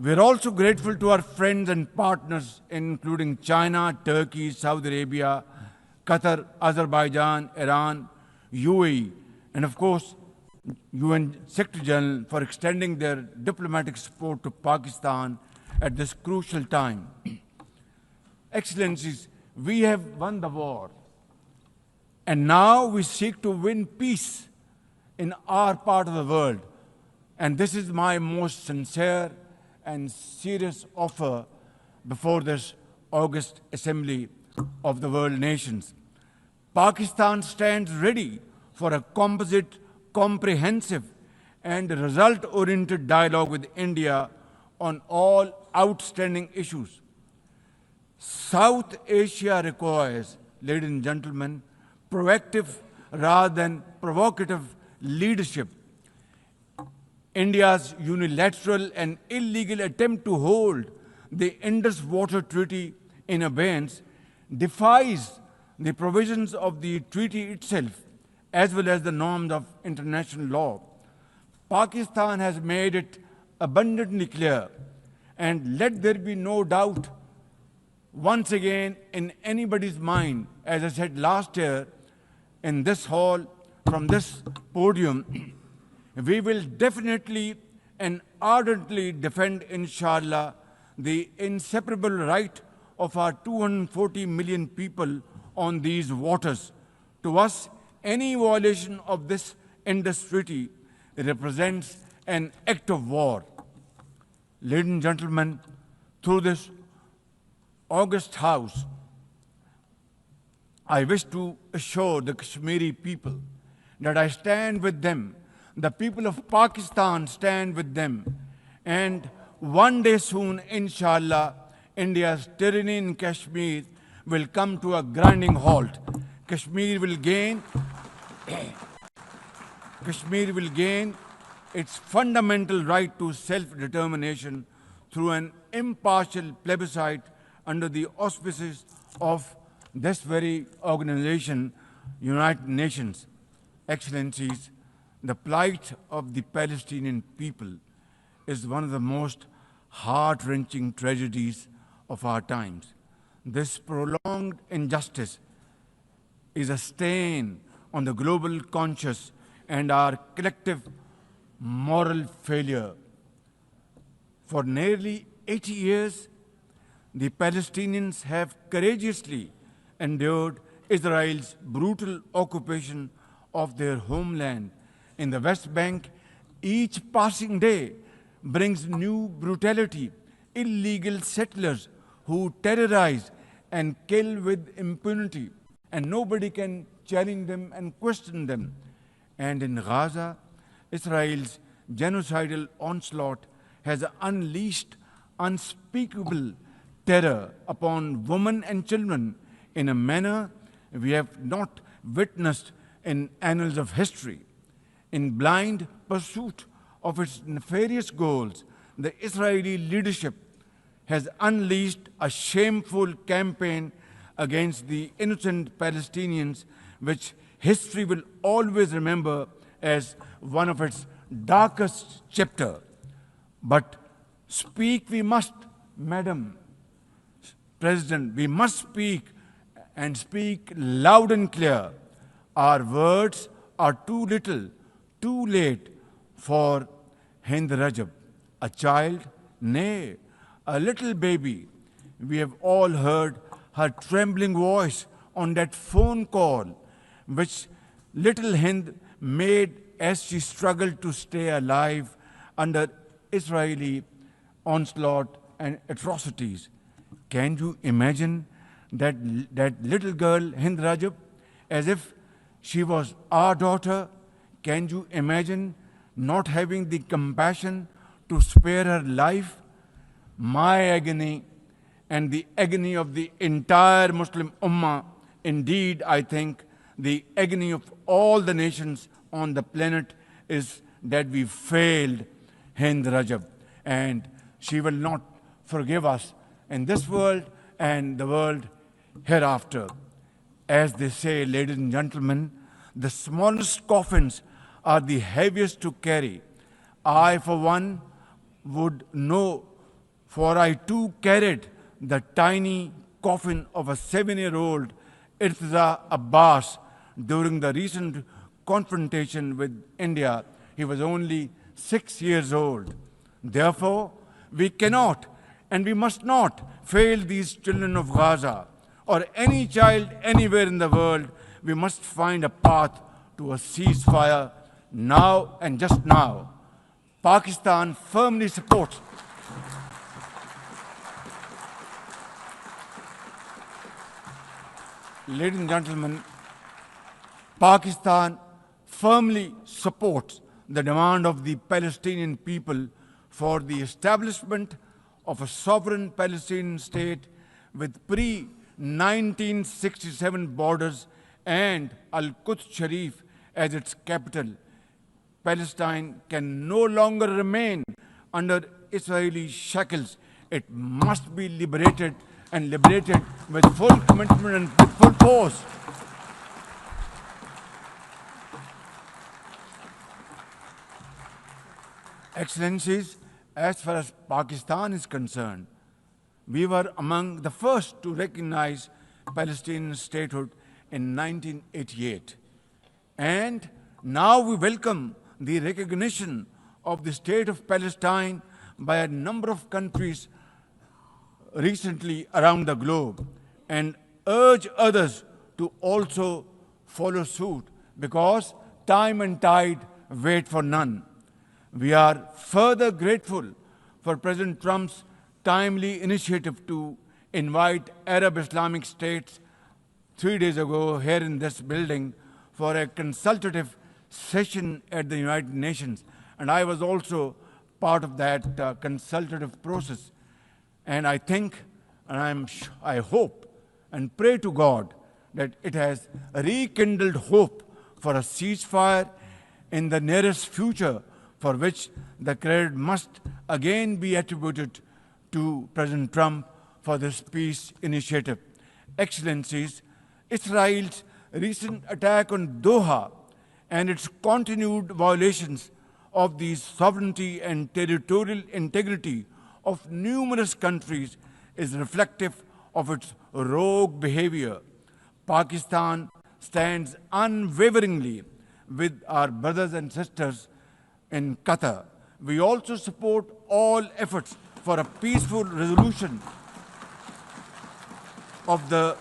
We're also grateful to our friends and partners, including China, Turkey, Saudi Arabia, Qatar, Azerbaijan, Iran, UAE, and of course, UN Secretary General for extending their diplomatic support to Pakistan at this crucial time. Excellencies, we have won the war, and now we seek to win peace in our part of the world. And this is my most sincere and serious offer before this August Assembly of the World Nations. Pakistan stands ready for a composite, comprehensive, and result-oriented dialogue with India on all outstanding issues. South Asia requires, ladies and gentlemen, proactive rather than provocative leadership. India's unilateral and illegal attempt to hold the Indus Water Treaty in abeyance defies the provisions of the treaty itself, as well as the norms of international law. Pakistan has made it abundantly clear, and let there be no doubt once again in anybody's mind, as I said last year in this hall, from this podium, we will definitely and ardently defend, inshallah, the inseparable right of our 240 million people on these waters. To us, any violation of this Indus Treaty represents an act of war. Ladies and gentlemen, through this august House, I wish to assure the Kashmiri people that I stand with them. The people of Pakistan stand with them. And one day soon, inshallah, India's tyranny in Kashmir will come to a grinding halt. Kashmir will gain its fundamental right to self-determination through an impartial plebiscite under the auspices of this very organization, United Nations. Excellencies, the plight of the Palestinian people is one of the most heart-wrenching tragedies of our times. This prolonged injustice is a stain on the global conscience and our collective moral failure. For nearly 80 years, the Palestinians have courageously endured Israel's brutal occupation of their homeland. In the West Bank, each passing day brings new brutality, illegal settlers who terrorize and kill with impunity, and nobody can challenge them and question them. And in Gaza, Israel's genocidal onslaught has unleashed unspeakable terror upon women and children in a manner we have not witnessed in annals of history. In blind pursuit of its nefarious goals, the Israeli leadership has unleashed a shameful campaign against the innocent Palestinians, which history will always remember as one of its darkest chapters. But speak we must, Madam President, we must speak and speak loud and clear. Our words are too little, too late for Hind Rajab, a child, nay, a little baby. We have all heard her trembling voice on that phone call, which little Hind made as she struggled to stay alive under Israeli onslaught and atrocities. Can you imagine that little girl, Hind Rajab, as if she was our daughter? Can you imagine not having the compassion to spare her life? My agony and the agony of the entire Muslim Ummah, indeed, I think, the agony of all the nations on the planet is that we failed Hind Rajab, and she will not forgive us in this world and the world hereafter. As they say, ladies and gentlemen, the smallest coffins are the heaviest to carry. I, for one, would know for I too carried the tiny coffin of a 7-year-old Irtiza Abbas during the recent confrontation with India. He was only 6 years old. Therefore, we cannot and we must not fail these children of Gaza or any child anywhere in the world. We must find a path to a ceasefire now and just now. Pakistan firmly supports Ladies and gentlemen, Pakistan firmly supports the demand of the Palestinian people for the establishment of a sovereign Palestinian state with pre-1967 borders and Al-Quds Sharif as its capital. Palestine can no longer remain under Israeli shackles. It must be liberated, and liberated with full commitment and with full force. Excellencies, as far as Pakistan is concerned, we were among the first to recognize Palestinian statehood in 1988. And now we welcome the recognition of the state of Palestine by a number of countries recently around the globe, and urge others to also follow suit, because time and tide wait for none. We are further grateful for President Trump's timely initiative to invite Arab Islamic states 3 days ago here in this building for a consultative session at the United Nations. And I was also part of that consultative process. And I think, and I hope and pray to God that it has rekindled hope for a ceasefire in the nearest future, for which the credit must again be attributed to President Trump for this peace initiative. Excellencies, Israel's recent attack on Doha and its continued violations of the sovereignty and territorial integrity of numerous countries is reflective of its rogue behavior. Pakistan stands unwaveringly with our brothers and sisters in Qatar. We also support all efforts for a peaceful resolution of the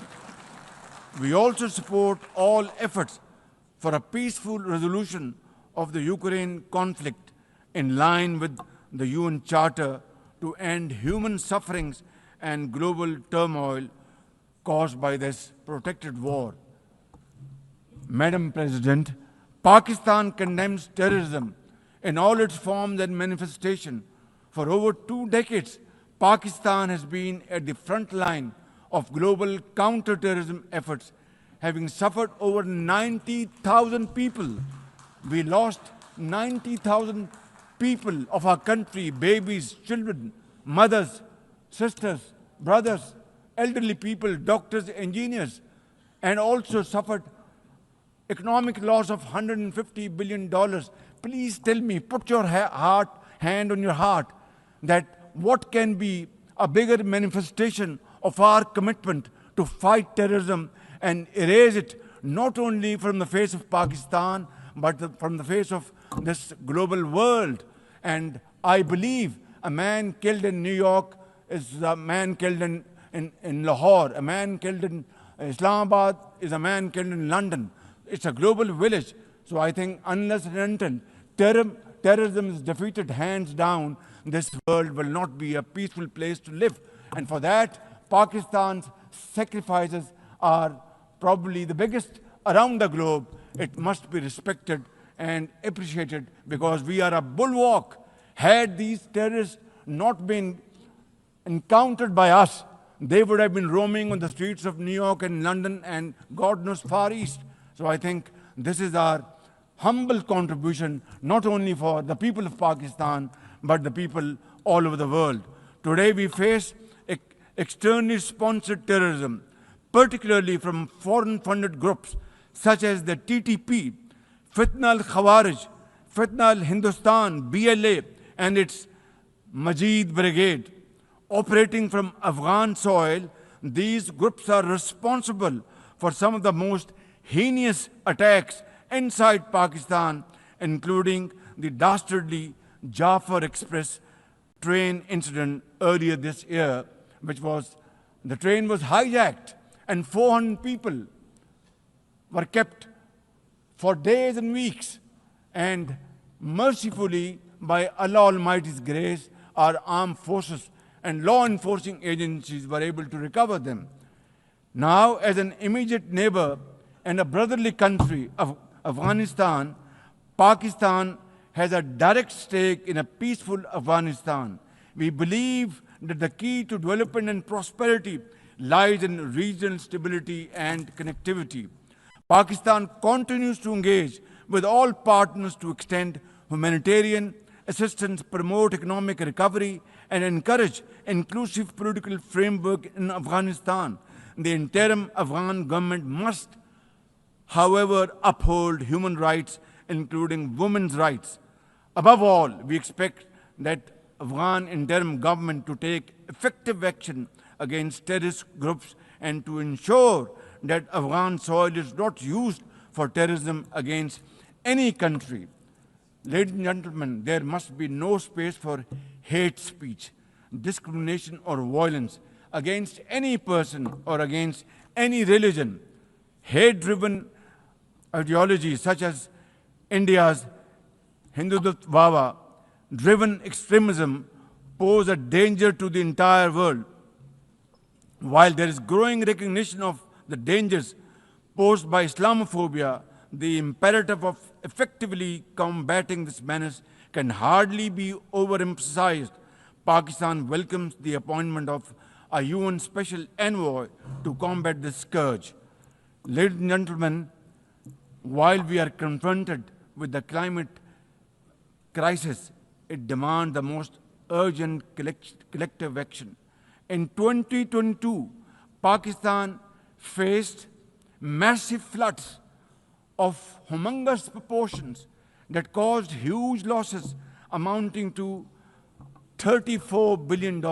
Ukraine conflict in line with the UN Charter to end human sufferings and global turmoil caused by this protracted war. Madam President, Pakistan condemns terrorism in all its forms and manifestations. For over 2 decades, Pakistan has been at the front line of global counter-terrorism efforts, having suffered over 90,000 people. We lost 90,000 people of our country, babies, children, mothers, sisters, brothers, elderly people, doctors, engineers, and also suffered economic loss of $150 billion. Please tell me, put your hand on your heart, that what can be a bigger manifestation of our commitment to fight terrorism and erase it not only from the face of Pakistan, but from the face of this global world. And I believe a man killed in New York is a man killed in Lahore. A man killed in Islamabad is a man killed in London. It's a global village. So I think unless and until terrorism is defeated hands down, this world will not be a peaceful place to live. And for that, Pakistan's sacrifices are probably the biggest around the globe. It must be respected and appreciated, because we are a bulwark. Had these terrorists not been encountered by us, they would have been roaming on the streets of New York and London and God knows Far East. So I think this is our humble contribution, not only for the people of Pakistan, but the people all over the world. Today we face externally sponsored terrorism, particularly from foreign-funded groups such as the TTP, Fitna al-Khawarij, Fitna al-Hindustan, BLA, and its Majid Brigade. Operating from Afghan soil, these groups are responsible for some of the most heinous attacks inside Pakistan, including the dastardly Jafar Express train incident earlier this year, the train was hijacked and 400 people were kept for days and weeks. And mercifully, by Allah Almighty's grace, our armed forces and law enforcing agencies were able to recover them. Now, as an immediate neighbor and a brotherly country of Afghanistan, Pakistan has a direct stake in a peaceful Afghanistan. We believe that the key to development and prosperity lies in regional stability and connectivity. Pakistan continues to engage with all partners to extend humanitarian assistance, promote economic recovery, and encourage inclusive political framework in Afghanistan. The interim Afghan government must, however, uphold human rights, including women's rights. Above all, we expect that Afghan interim government to take effective action against terrorist groups and to ensure that Afghan soil is not used for terrorism against any country. Ladies and gentlemen, there must be no space for hate speech, discrimination, or violence against any person or against any religion. Hate-driven ideologies such as India's Hindutva-driven extremism pose a danger to the entire world. While there is growing recognition of the dangers posed by Islamophobia, the imperative of effectively combating this menace can hardly be overemphasized. Pakistan welcomes the appointment of a UN Special Envoy to combat this scourge. Ladies and gentlemen, while we are confronted with the climate crisis, it demands the most urgent collective action. In 2022, Pakistan faced massive floods of humongous proportions that caused huge losses amounting to $34 billion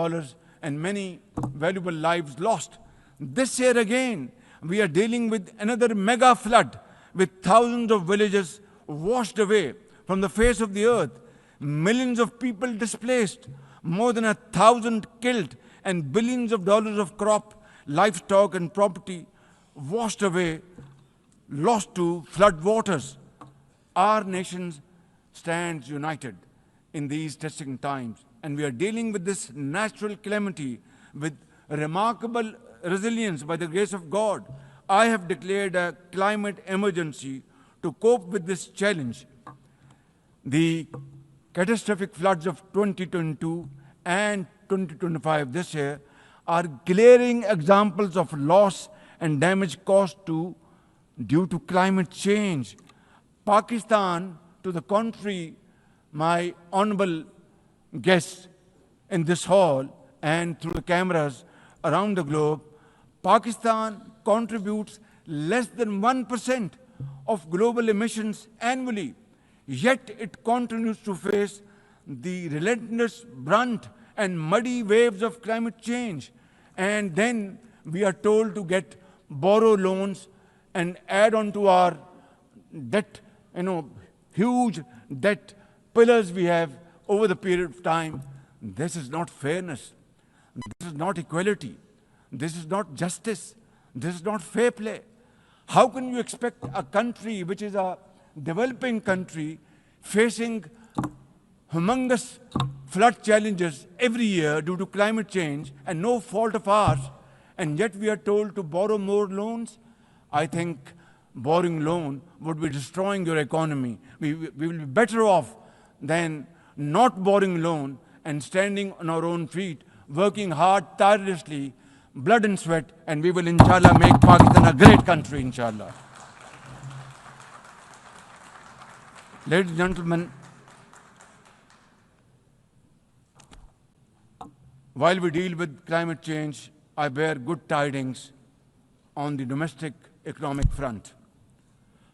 and many valuable lives lost. This year again, we are dealing with another mega flood with thousands of villages washed away from the face of the earth, millions of people displaced, more than 1,000 killed, and billions of dollars of crop, livestock, and property washed away, lost to flood waters. Our nation stands united in these testing times, and we are dealing with this natural calamity with remarkable resilience by the grace of God. I have declared a climate emergency to cope with this challenge. The catastrophic floods of 2022 and 2025 this year are glaring examples of loss and damage caused due to climate change. Pakistan, to the contrary, my honorable guests in this hall and through the cameras around the globe, Pakistan contributes less than 1% of global emissions annually, yet it continues to face the relentless brunt and muddy waves of climate change. And then we are told to borrow loans and add on to our debt, huge debt pillars we have over the period of time. This is not fairness. This is not equality. This is not justice. This is not fair play. How can you expect a country which is a developing country facing humongous flood challenges every year due to climate change and no fault of ours, and yet we are told to borrow more loans? I think borrowing loan would be destroying your economy. We will be better off than not borrowing loan and standing on our own feet, working hard, tirelessly, blood and sweat, and we will, inshallah, make Pakistan a great country, inshallah. Ladies and gentlemen, while we deal with climate change, I bear good tidings on the domestic economic front.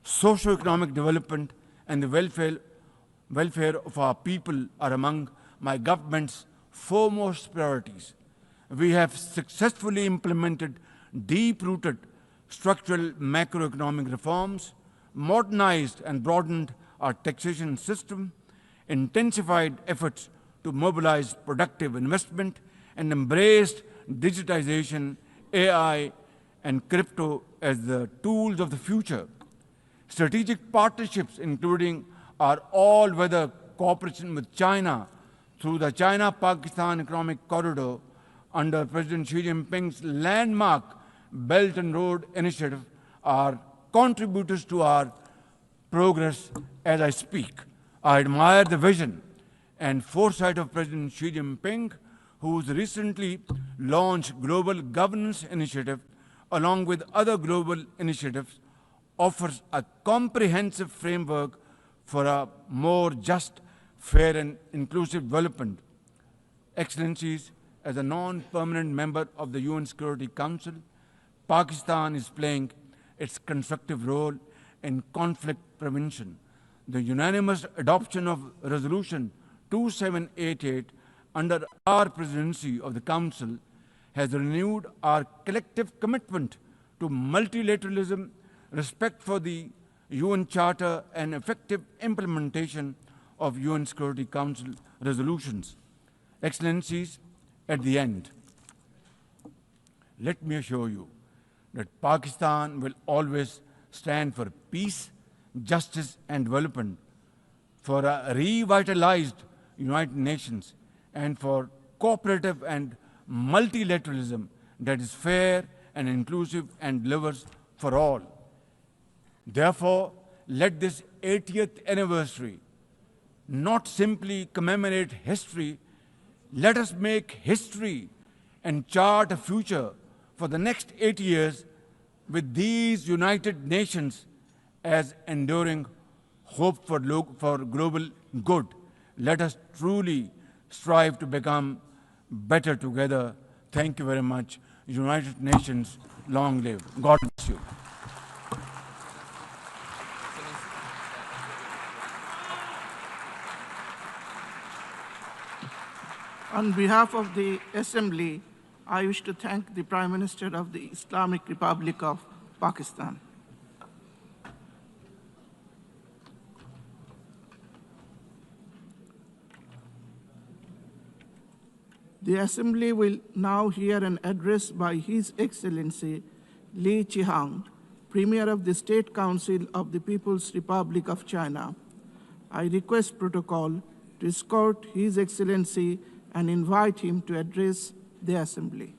Socio-economic development and the welfare of our people are among my government's foremost priorities. we have successfully implemented deep-rooted structural macroeconomic reforms, modernized and broadened our taxation system, intensified efforts to mobilize productive investment, and embraced digitization, AI, and crypto as the tools of the future. Strategic partnerships, including our all-weather cooperation with China through the China-Pakistan Economic Corridor under President Xi Jinping's landmark Belt and Road Initiative, are contributors to our progress as I speak. I admire the vision and foresight of President Xi Jinping, whose recently launched Global Governance Initiative, along with other global initiatives, offers a comprehensive framework for a more just, fair, and inclusive development. Excellencies, as a non-permanent member of the UN Security Council, Pakistan is playing its constructive role in conflict prevention. The unanimous adoption of Resolution 2788 under our presidency of the Council has renewed our collective commitment to multilateralism, respect for the UN Charter, and effective implementation of UN Security Council resolutions. Excellencies, at the end, let me assure you that Pakistan will always stand for peace, justice, and development, for a revitalized United Nations, and for cooperative and multilateralism that is fair and inclusive and delivers for all. Therefore, let this 80th anniversary not simply commemorate history, let us make history and chart a future for the next 80 years with these United Nations as enduring hope for global good. Let us truly strive to become better together. Thank you very much. United Nations, long live. God bless you. On behalf of the Assembly, I wish to thank the Prime Minister of the Islamic Republic of Pakistan. The Assembly will now hear an address by His Excellency Li Qiang, Premier of the State Council of the People's Republic of China. I request protocol to escort His Excellency and invite him to address the Assembly.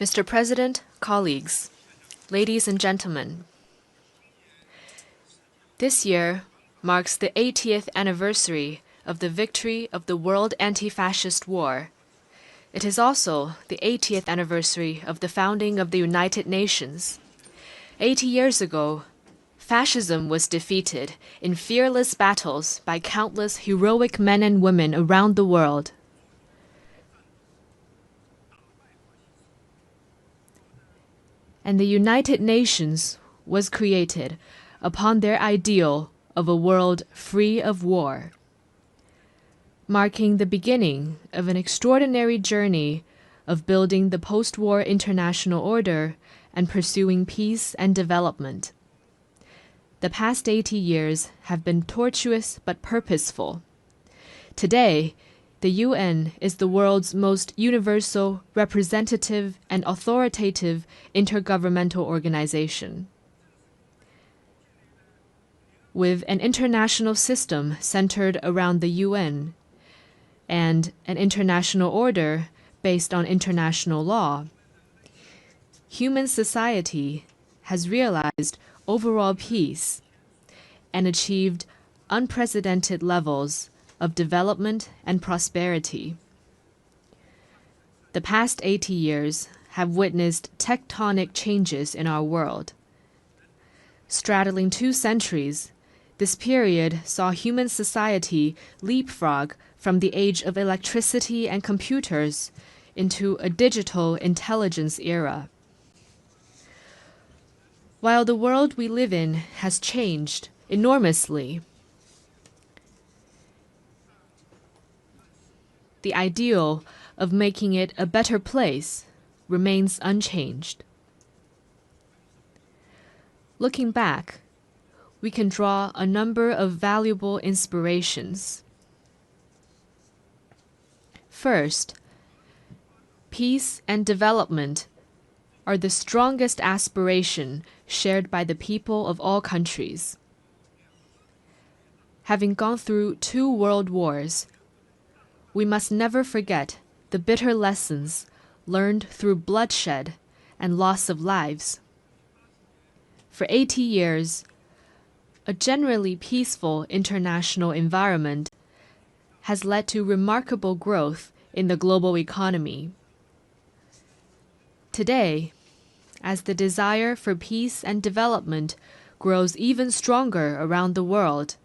Mr. President, colleagues, ladies and gentlemen, this year marks the 80th anniversary of the victory of the World Anti-Fascist War. It is also the 80th anniversary of the founding of the United Nations. 80 years ago, fascism was defeated in fearless battles by countless heroic men and women around the world. And the United Nations was created upon their ideal of a world free of war, marking the beginning of an extraordinary journey of building the post-war international order and pursuing peace and development. The past 80 years have been tortuous but purposeful. Today, the UN is the world's most universal, representative, and authoritative intergovernmental organization. With an international system centered around the UN and an international order based on international law, human society has realized overall peace and achieved unprecedented levels of development and prosperity. The past 80 years have witnessed tectonic changes in our world. Straddling 2 centuries, this period saw human society leapfrog from the age of electricity and computers into a digital intelligence era. While the world we live in has changed enormously, the ideal of making it a better place remains unchanged. Looking back, we can draw a number of valuable inspirations. First, peace and development are the strongest aspiration shared by the people of all countries. Having gone through 2 world wars, we must never forget the bitter lessons learned through bloodshed and loss of lives. For 80 years, a generally peaceful international environment has led to remarkable growth in the global economy. Today, as the desire for peace and development grows even stronger around the world,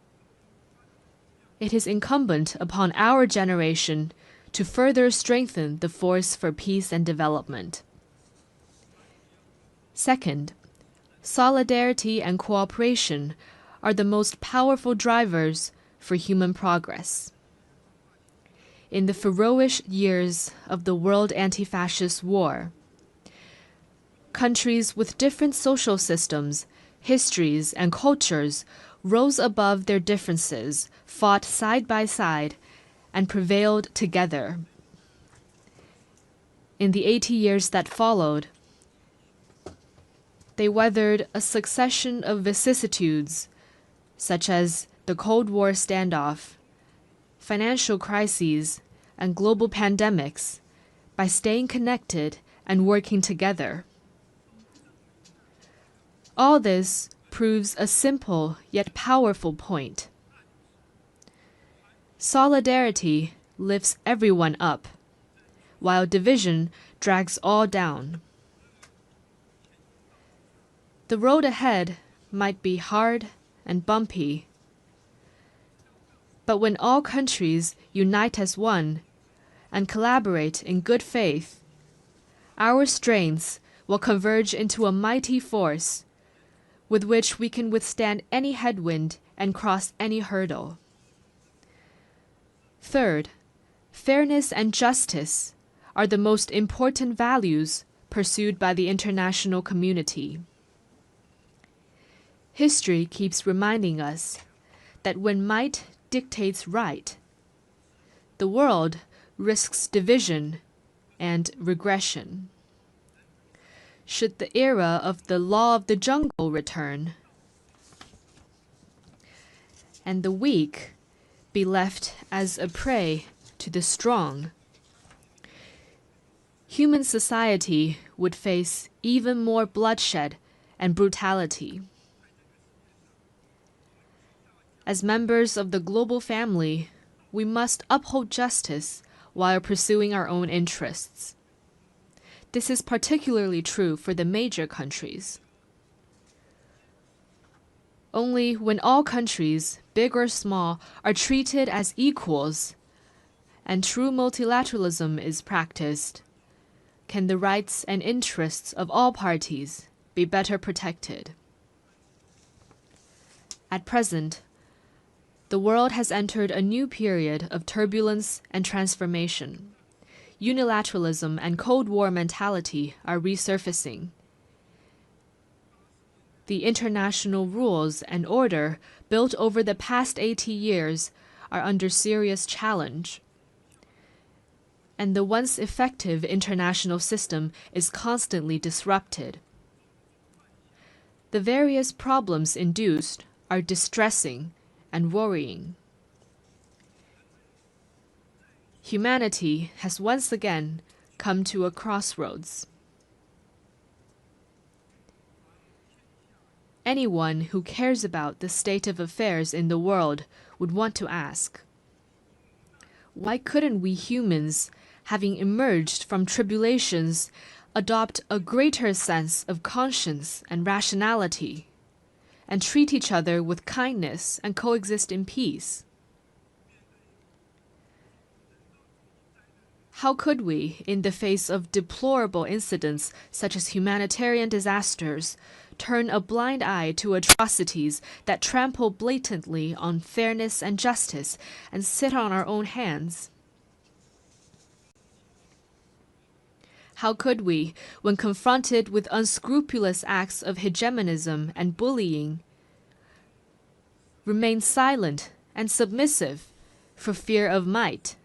it is incumbent upon our generation to further strengthen the force for peace and development. Second, solidarity and cooperation are the most powerful drivers for human progress. In the ferocious years of the World Anti-Fascist War, countries with different social systems, histories, and cultures rose above their differences, fought side by side, and prevailed together. In the 80 years that followed, they weathered a succession of vicissitudes, such as the Cold War standoff, financial crises, and global pandemics, by staying connected and working together. All this proves a simple yet powerful point. Solidarity lifts everyone up, while division drags all down. The road ahead might be hard and bumpy, but when all countries unite as one and collaborate in good faith, our strengths will converge into a mighty force with which we can withstand any headwind and cross any hurdle. Third, fairness and justice are the most important values pursued by the international community. History keeps reminding us that when might dictates right, the world risks division and regression. Should the era of the law of the jungle return, and the weak be left as a prey to the strong, human society would face even more bloodshed and brutality. As members of the global family, we must uphold justice while pursuing our own interests. This is particularly true for the major countries. Only when all countries, big or small, are treated as equals and true multilateralism is practiced, can the rights and interests of all parties be better protected. At present, the world has entered a new period of turbulence and transformation. Unilateralism and Cold War mentality are resurfacing. The international rules and order built over the past 80 years are under serious challenge. And the once effective international system is constantly disrupted. The various problems induced are distressing and worrying. Humanity has once again come to a crossroads. Anyone who cares about the state of affairs in the world would want to ask, why couldn't we humans, having emerged from tribulations adopt a greater sense of conscience and rationality, and treat each other with kindness and coexist in peace? How could we, in the face of deplorable incidents such as humanitarian disasters, turn a blind eye to atrocities that trample blatantly on fairness and justice and sit on our own hands? How could we, when confronted with unscrupulous acts of hegemonism and bullying, remain silent and submissive for fear of might?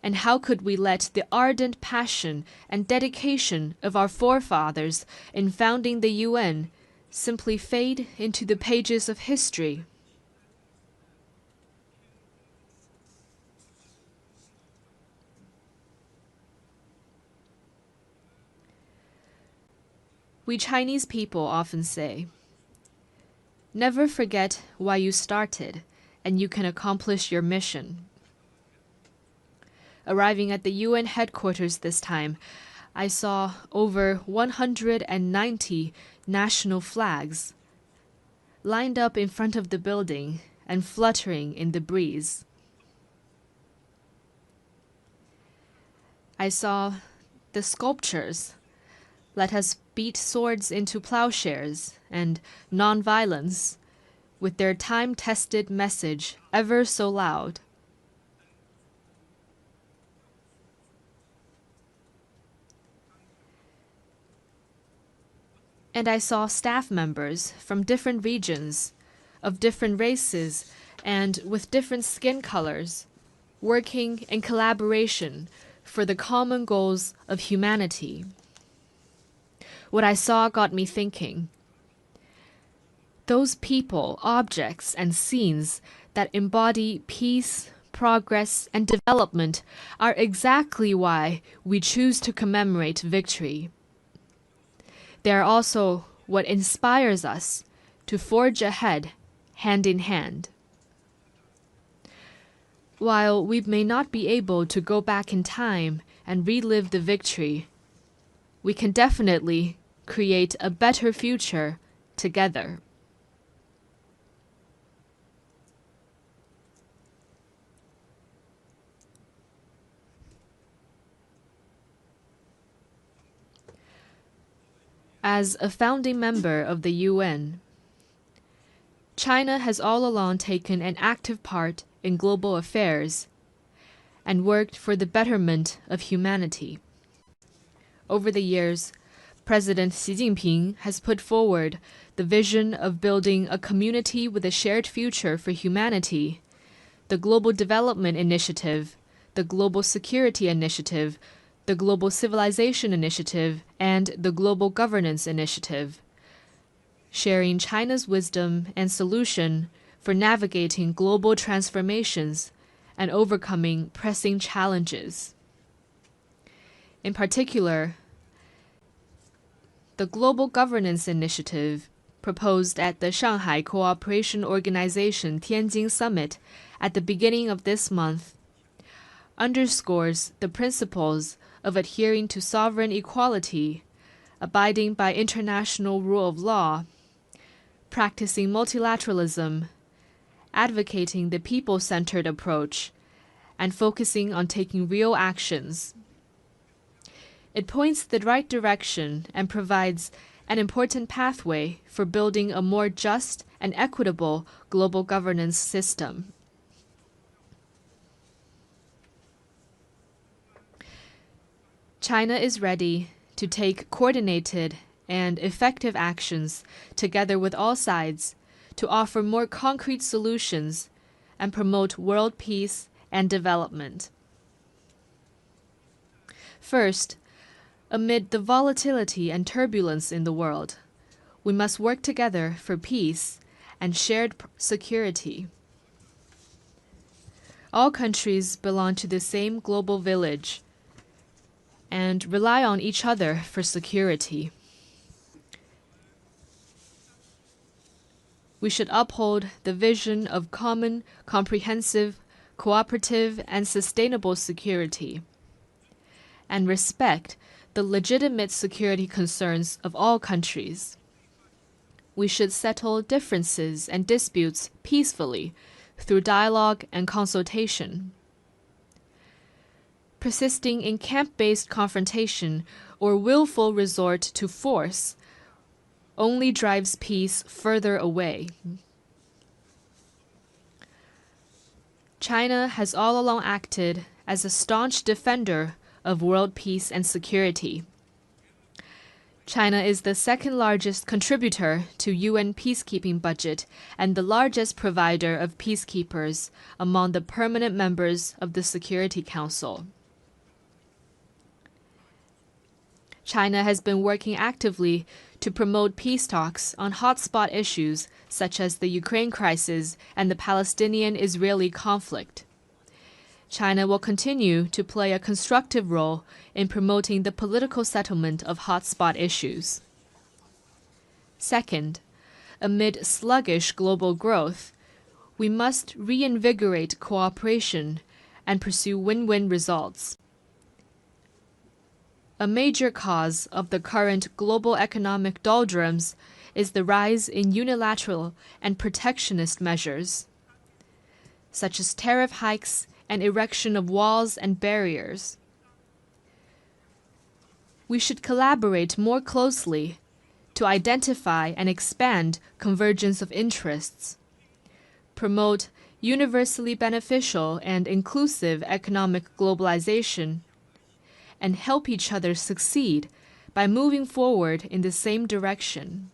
And how could we let the ardent passion and dedication of our forefathers in founding the UN simply fade into the pages of history? We Chinese people often say, "Never forget why you started, and you can accomplish your mission." Arriving at the UN headquarters this time, I saw over 190 national flags lined up in front of the building and fluttering in the breeze. I saw the sculptures, "Let us beat swords into plowshares," and "Nonviolence," with their time-tested message ever so loud. And I saw staff members from different regions, of different races, and with different skin colors, working in collaboration for the common goals of humanity. What I saw got me thinking. Those people, objects, and scenes that embody peace, progress, and development are exactly why we choose to commemorate victory. They are also what inspires us to forge ahead, hand in hand. While we may not be able to go back in time and relive the victory, we can definitely create a better future together. As a founding member of the UN, China has all along taken an active part in global affairs and worked for the betterment of humanity. Over the years, President Xi Jinping has put forward the vision of building a community with a shared future for humanity, the Global Development Initiative, the Global Security Initiative, the Global Civilization Initiative, and the Global Governance Initiative, sharing China's wisdom and solution for navigating global transformations and overcoming pressing challenges. In particular, the Global Governance Initiative, proposed at the Shanghai Cooperation Organization Tianjin Summit at the beginning of this month, underscores the principles of adhering to sovereign equality, abiding by international rule of law, practicing multilateralism, advocating the people-centered approach, and focusing on taking real actions. It points the right direction and provides an important pathway for building a more just and equitable global governance system. China is ready to take coordinated and effective actions together with all sides to offer more concrete solutions and promote world peace and development. First, amid the volatility and turbulence in the world, we must work together for peace and shared security. All countries belong to the same global village and rely on each other for security. We should uphold the vision of common, comprehensive, cooperative, and sustainable security, and respect the legitimate security concerns of all countries. We should settle differences and disputes peacefully through dialogue and consultation. Persisting in camp-based confrontation or willful resort to force only drives peace further away. China has all along acted as a staunch defender of world peace and security. China is the second largest contributor to UN peacekeeping budget and the largest provider of peacekeepers among the permanent members of the Security Council. China has been working actively to promote peace talks on hotspot issues such as the Ukraine crisis and the Palestinian-Israeli conflict. China will continue to play a constructive role in promoting the political settlement of hotspot issues. Second, amid sluggish global growth, we must reinvigorate cooperation and pursue win-win results. A major cause of the current global economic doldrums is the rise in unilateral and protectionist measures, such as tariff hikes and erection of walls and barriers. We should collaborate more closely to identify and expand convergence of interests, promote universally beneficial and inclusive economic globalization, and help each other succeed by moving forward in the same direction.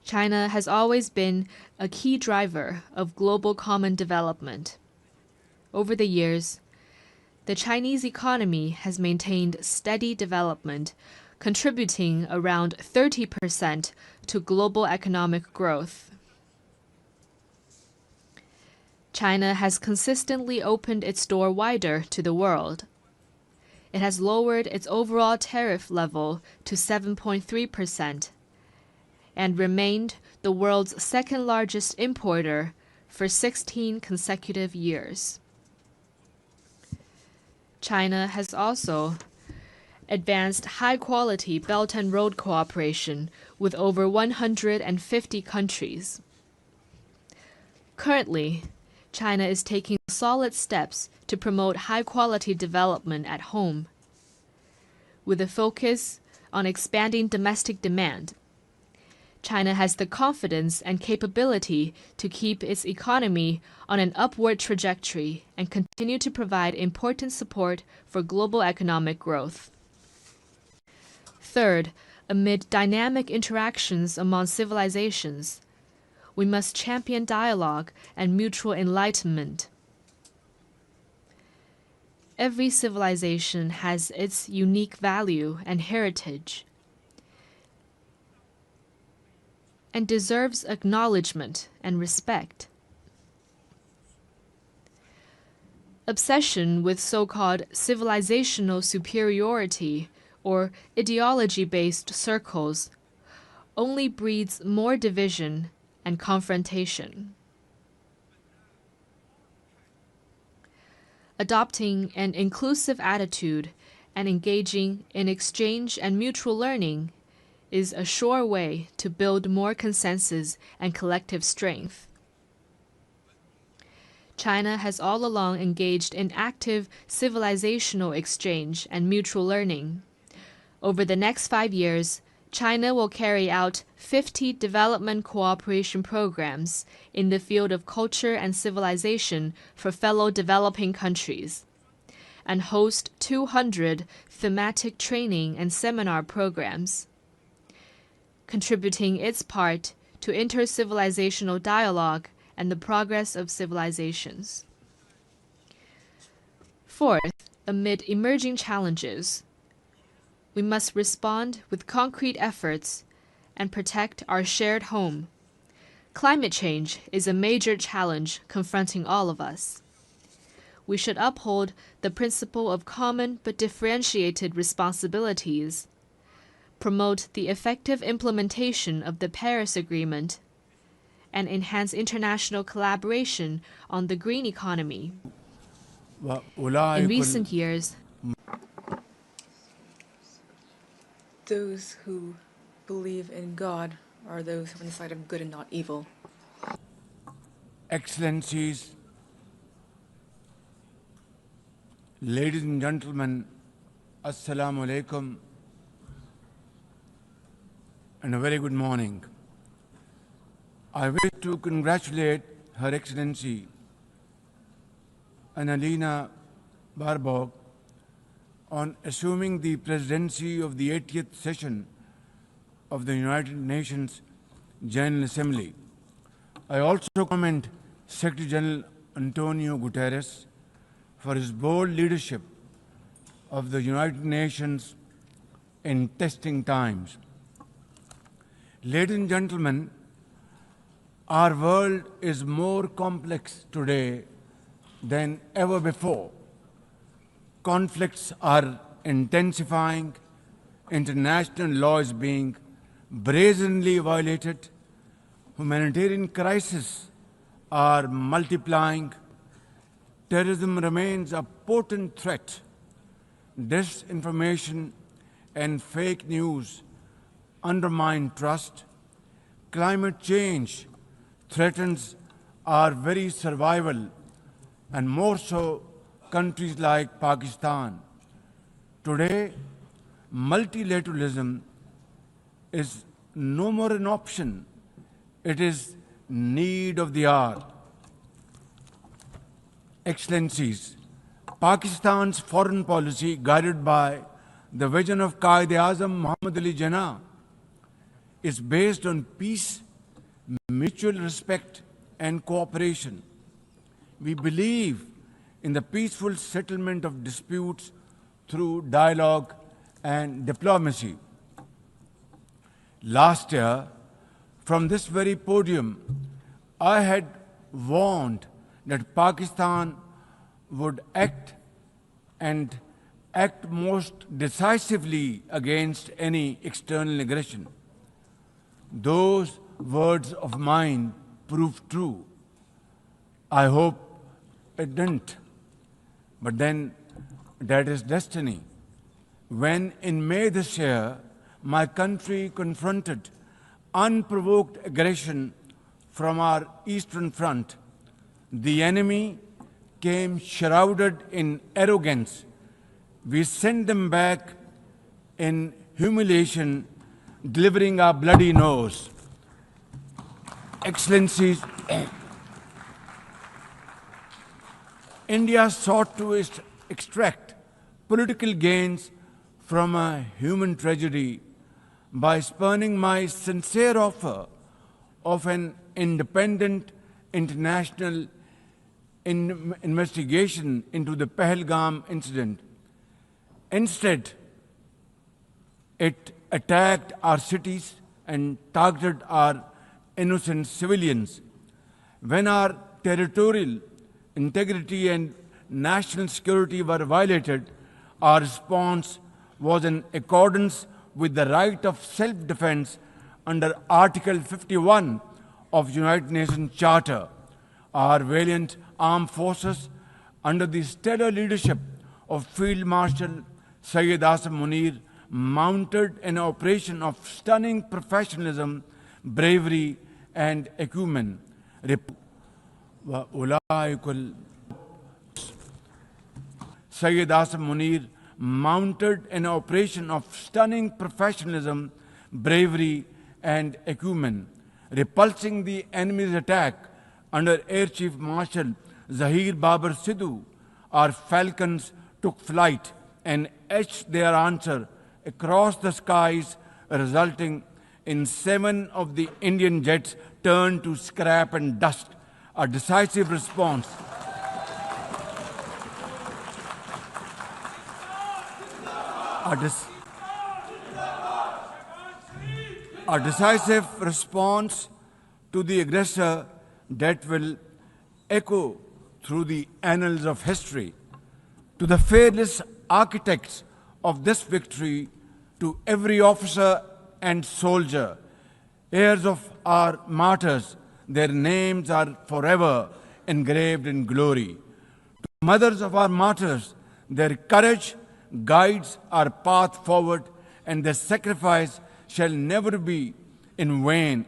China has always been a key driver of global common development. Over the years, the Chinese economy has maintained steady development, contributing around 30% to global economic growth. China has consistently opened its door wider to the world. It has lowered its overall tariff level to 7.3% and remained the world's second-largest importer for 16 consecutive years. China has also advanced high-quality Belt and Road cooperation with over 150 countries. Currently, China is taking solid steps to promote high-quality development at home, with a focus on expanding domestic demand. China has the confidence and capability to keep its economy on an upward trajectory and continue to provide important support for global economic growth. Third, amid dynamic interactions among civilizations, we must champion dialogue and mutual enlightenment. Every civilization has its unique value and heritage, and deserves acknowledgement and respect. Obsession with so-called civilizational superiority or ideology-based circles only breeds more division and confrontation. Adopting an inclusive attitude and engaging in exchange and mutual learning is a sure way to build more consensus and collective strength. China has all along engaged in active civilizational exchange and mutual learning. Over the next 5 years, China will carry out 50 development cooperation programs in the field of culture and civilization for fellow developing countries, and host 200 thematic training and seminar programs, contributing its part to inter-civilizational dialogue and the progress of civilizations. Fourth, amid emerging challenges, we must respond with concrete efforts and protect our shared home. Climate change is a major challenge confronting all of us. We should uphold the principle of common but differentiated responsibilities, promote the effective implementation of the Paris Agreement, and enhance international collaboration on the green economy. In recent years, Those who believe in God are those who are on the side of good and not evil. Excellencies, ladies and gentlemen, Assalamu alaikum and a very good morning. I wish to congratulate Her Excellency Annalena Baerbock on assuming the presidency of the 80th session of the United Nations General Assembly. I also commend Secretary General Antonio Guterres for his bold leadership of the United Nations in testing times. Ladies and gentlemen, our world is more complex today than ever before. Conflicts are intensifying, international law is being brazenly violated, humanitarian crises are multiplying, terrorism remains a potent threat, disinformation and fake news undermine trust, climate change threatens our very survival, and more so countries like Pakistan. Today, multilateralism is no more an option, it is need of the hour. Excellencies, Pakistan's foreign policy, guided by the vision of Quaid-e-Azam Muhammad Ali Jinnah, is based on peace, mutual respect and cooperation. We believe in the peaceful settlement of disputes through dialogue and diplomacy. Last year, from this very podium, I had warned that Pakistan would act most decisively against any external aggression. Those words of mine proved true. I hope it didn't. But then that is destiny. When in May this year, my country confronted unprovoked aggression from our eastern front, the enemy came shrouded in arrogance. We sent them back in humiliation, delivering our bloody nose. Excellencies, India sought to extract political gains from a human tragedy by spurning my sincere offer of an independent international investigation into the Pahalgam incident. Instead, it attacked our cities and targeted our innocent civilians. When our territorial integrity and national security were violated, our response was in accordance with the right of self-defense under Article 51 of United Nations Charter. Our valiant armed forces, under the stellar leadership of Field Marshal Syed Asim Munir, mounted an operation of stunning professionalism, bravery, and acumen. Syed Asim Munir mounted an operation of stunning professionalism, bravery, and acumen, repulsing the enemy's attack under Air Chief Marshal Zahir Babar Sidhu. Our falcons took flight and etched their answer across the skies, resulting in 7 of the Indian jets turned to scrap and dust. A decisive response. A decisive response to the aggressor that will echo through the annals of history. To the fearless architects of this victory, to every officer and soldier, heirs of our martyrs, their names are forever engraved in glory. To the mothers of our martyrs, their courage guides our path forward, and their sacrifice shall never be in vain.